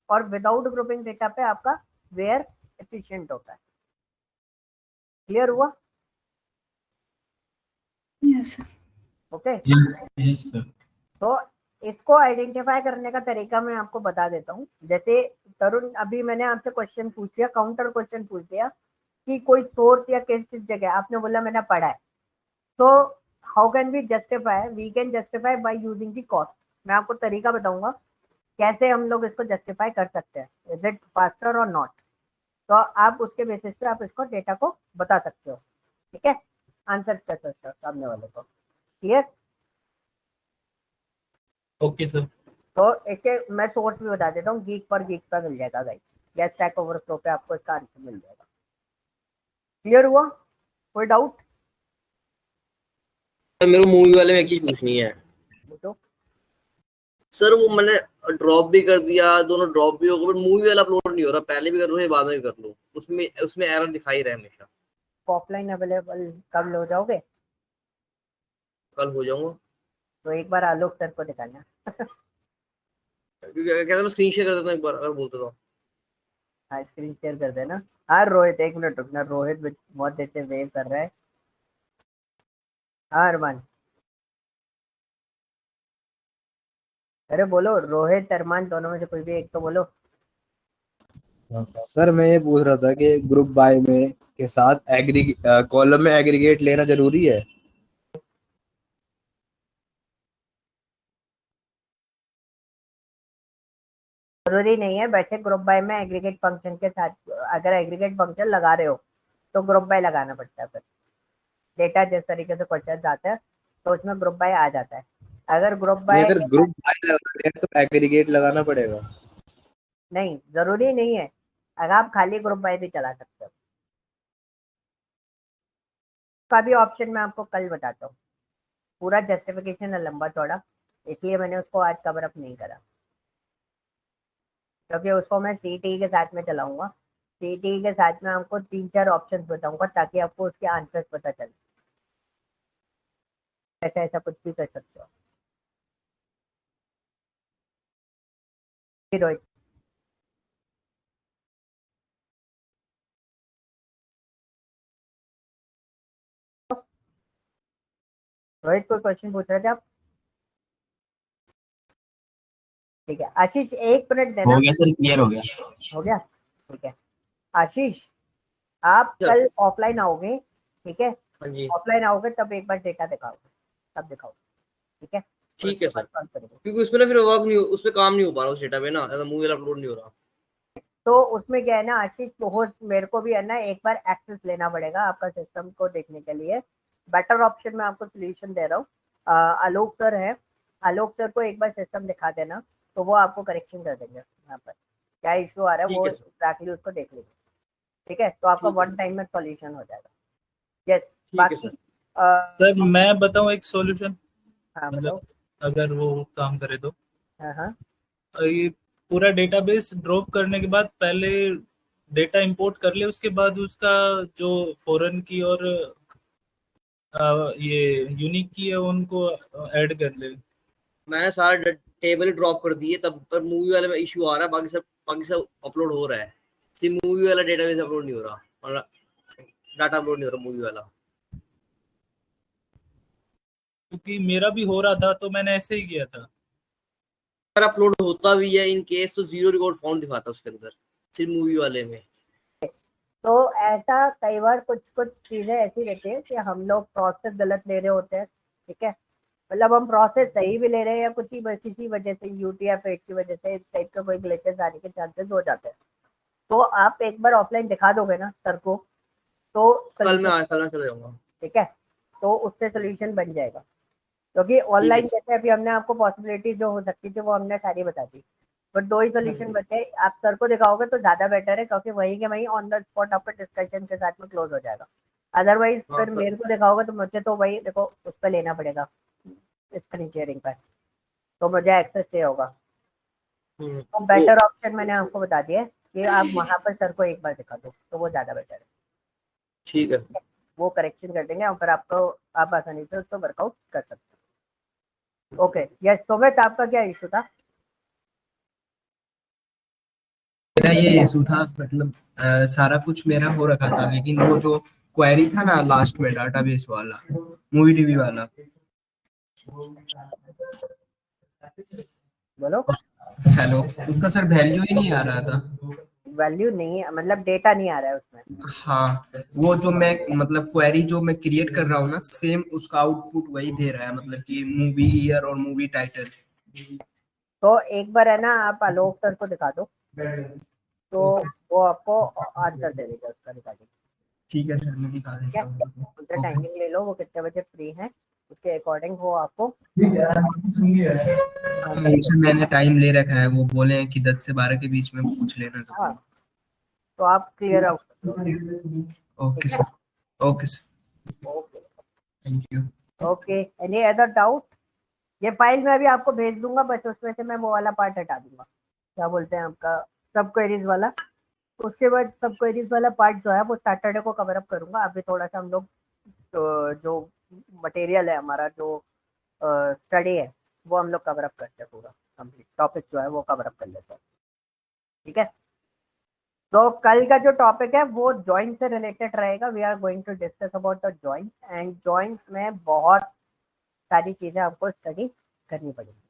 और विदाउट ग्रुपिंग डेटा पे आपका वेयर एफिशिएंट होता है। क्लियर हुआ? Yes sir. Okay, yes sir. तो इसको आइडेंटिफाई करने का तरीका मैं आपको बता देता हूँ। जैसे तरुण, अभी मैंने आपसे क्वेश्चन पूछ लिया, काउंटर क्वेश्चन पूछ लिया कि कोई सोर्स या किस जगह, आपने बोला मैंने पढ़ा है, तो how can we justify? We can justify by using the cost. मैं आपको तरीका बताऊंगा कैसे हम लोग इसको जस्टिफाई कर सकते हैं, इज इट फास्टर और नॉट। तो आप उसके बेसिस पे आप इसको डेटा को बता सकते हो, ठीक है, आंसर कर सकते हो सामने वाले को। क्लियर? Okay sir. तो एक मैं सोर्स भी बता देता हूँ, गीक पर मिल जाएगा गाइस, या स्टैक ओवरफ्लो पे आपको इसका आंसर मिल जाएगा। क्लियर हुआ? कोई डाउट? मेरे को मूवी वाले में एक चीज पूछनी है पूछो। सर। वो मैंने ड्रॉप भी कर दिया, दोनों ड्रॉप भी हो गए, बट मूवी वाला अपलोड नहीं हो रहा। पहले भी कर लूँ या बाद में भी कर लूँ, उसमें उसमें एरर दिखाई रहा है हमेशा। ऑफलाइन अवेलेबल कब हो जाओगे? कल हो जाऊंगा, तो एक बार आलोक सर को दिखाना। कहता मैं स्क्रीन शेयर कर देता हूँ एक बार अगर बोलते तो। हाँ, स्क्रीन शेयर कर देना। हाँ रोहित, एक मिनट रुकना, रोहित बहुत देर से वेव कर रहा है। हाँ अरमान, अरे बोलो, रोहित अरमान दोनों में से कोई भी एक तो बोलो। सर मैं ये पूछ रहा था कि ग्रुप बाय में के साथ कॉलम में एग्रीगेट लेना जरूरी है? जरूरी नहीं है, वैसे ग्रुप बाय में एग्रीगेट फंक्शन के साथ अगर एग्रीगेट फंक्शन लगा रहे हो तो ग्रुप बाय लगाना पड़ता है। फिर डेटा जिस तरीके से क्वेश्चन आते हैं तो उसमें ग्रुप बाय आ जाता है। अगर ग्रुप नहीं, बाय अगर ग्रुप बाय लगाना है तो एग्रीगेट लगाना पड़ेगा? नहीं, जरूरी नहीं है, अगर आप खाली ग्रुप बाय भी चला सकते हो। का भी ऑप्शन मैं आपको कल बताता हूँ। पूरा जस्टिफिकेशन है लंबा चौड़ा, इसलिए मैंने उसको आज कवर अप नहीं करा, क्योंकि उसको मैं सीटी के साथ में चलाऊंगा। सीटी के साथ में आपको 3-4 ऑप्शंस बताऊंगा ताकि आपको उसके आंसर्स पता चले। ऐसा ऐसा कुछ भी कर सकते हो। रोहित, रोहित कोई क्वेश्चन पूछ रहे थे आप? ठीक है आशीष, 1 मिनट देना। हो गया सर, क्लियर हो गया। हो गया, ठीक है। आशीष, आप सर। कल ऑफलाइन आओगे, ठीक है, हाँ जी, ऑफलाइन आओगे तब एक बार डेटा दिखाओगे, तब दिखाओगे, ठीक है। और ठीक है उसके सर। बाद कॉल करेंगे। क्योंकि उसमें ना फिर वर्क नहीं उस पर काम नहीं हो पा रहा, उस डेटा पे ना मूवी वाला अपलोड नहीं हो रहा। तो उसमें क्या है ना आशीष, तो मेरे को भी है ना एक बार एक्सेस लेना पड़ेगा आपका सिस्टम को देखने के लिए। बेटर ऑप्शन मैं आपको सोल्यूशन दे रहा हूँ, आलोक सर है, आलोक सर को एक बार सिस्टम दिखा देना, तो वो आपको करेक्शन कर देंगे यहाँ पर क्या इशू आ रहा है, ठीक वो है सर। एग्जैक्टली उसको देख लीजिए, ठीक है, तो आपका ठीक है वन सर। टाइम में सॉल्यूशन हो जाएगा। यस, ठीक है बाकी सर। सर मैं बताऊं एक सॉल्यूशन, हाँ मतलब बताओ। अगर वो काम करे तो। हाँ हाँ ये पूरा डेटाबेस ड्रॉप करने के बाद पहले डेटा इंपोर्ट कर ले, उसके बाद उसका जो फॉरेन की और ये यूनिक की है उनको ऐड कर ले। मैंने सारा टेबल ड्रॉप कर दिए, तब पर मूवी वाले में इशू आ रहा है, बाकी सब अपलोड हो रहा है, सिर्फ मूवी वाला डेटाबेस अपलोड नहीं हो रहा, मतलब डाटा अपलोड नहीं हो रहा मूवी वाला। क्योंकि मेरा भी हो रहा था तो मैंने ऐसे ही किया था। अगर अपलोड होता भी है इन केस तो 0 रिकॉर्ड फाउंड दिखाता उसके अंदर, सिर्फ मूवी वाले में। तो ऐसा कई बार कुछ चीजें ऐसी रहती है कि हम लोग प्रोसेस गलत ले रहे होते हैं, ठीक है, मतलब हम प्रोसेस सही भी ले रहे हैं या किसी वजह से यूटीएफ-8 की वजह से इस टाइप का कोई ग्लिचेस आने के चांसेस हो जाते हैं। तो आप एक बार ऑफलाइन दिखा दोगे ना सर को, तो कल मैं चला जाऊंगा, ठीक है, तो उससे सोल्यूशन बन जाएगा, क्योंकि ऑनलाइन जैसे अभी हमने आपको पॉसिबिलिटी जो हो सकती थी वो हमने सारी बता दी, बट 2 ही सोल्यूशन बचे। आप सर को दिखाओगे तो ज्यादा बेटर है, क्योंकि वही के वही ऑन द स्पॉट आपका डिस्कशन के साथ में क्लोज हो जाएगा। अदरवाइज फिर मेरे को दिखाओगे तो मुझे तो वही देखो उस पर लेना पड़ेगा स्क्रीन शेयरिंग पर, तो मुझे एक्सेस चाहिए होगा। तो बेटर ऑप्शन मैंने आपको बता दिया है कि आप वहां पर सर को एक बार दिखा दो, तो वो ज्यादा बेटर है। ठीक है, वो करेक्शन कर देंगे और फिर आप आसानी से उसको वर्कआउट कर सकते हो। ओके, यस सुमित, आपका क्या इशू था? मेरा ये इशू था, मतलब सारा कुछ मेरा हो रखा था, लेकिन वो जो क्वेरी था ना लास्ट में डाटाबेस वाला, मूवी टीवी वाला, बोलो। हेलो, उसका सर वैल्यू ही नहीं आ रहा था। वैल्यू नहीं है मतलब डेटा नहीं आ रहा है उसमें? हाँ, वो जो मैं मतलब क्वेरी जो मैं क्रिएट कर रहा हूँ ना, सेम उसका आउटपुट वही दे रहा है, मतलब कि मूवी ईयर और मूवी टाइटल। तो एक बार है ना आप आलोक सर को दिखा दो, तो वो आपको आंसर दे देगा उसका रिगार्डिंग। ठीक है सर, मैं दिखा देता हूँ। उनका टाइमिंग ले लो, वो कितने बजे फ्री हैं, उसके अकॉर्डिंग वो आपको। उनसे मैंने टाइम ले रखा है, वो बोले हैं कि 10 से 12 के बीच में पूछ लेना। हाँ, तो आप clear out. Okay sir, okay sir, okay thank you. Okay, any other doubt? ये फाइल मैं अभी आपको भेज दूंगा, बस उसमें से मैं वो वाला पार्ट हटा दूंगा, क्या बोलते हैं आपका सब क्वेरीज वाला। उसके बाद सब क्वेरीज वाला पार्ट जो है वो सैटरडे को कवर अप करूंगा। अभी थोड़ा सा हम लोग जो मटेरियल है हमारा, जो स्टडी है, वो हम लोग कवर अप करते हैं, पूरा कंप्लीट टॉपिक जो है वो कवर अप कर लेते हैं, ठीक है। तो कल का जो टॉपिक है वो जॉइंट से रिलेटेड रहेगा। We are going to discuss about the joint, and joint में बहुत सारी चीजें आपको स्टडी करनी पड़ेगी।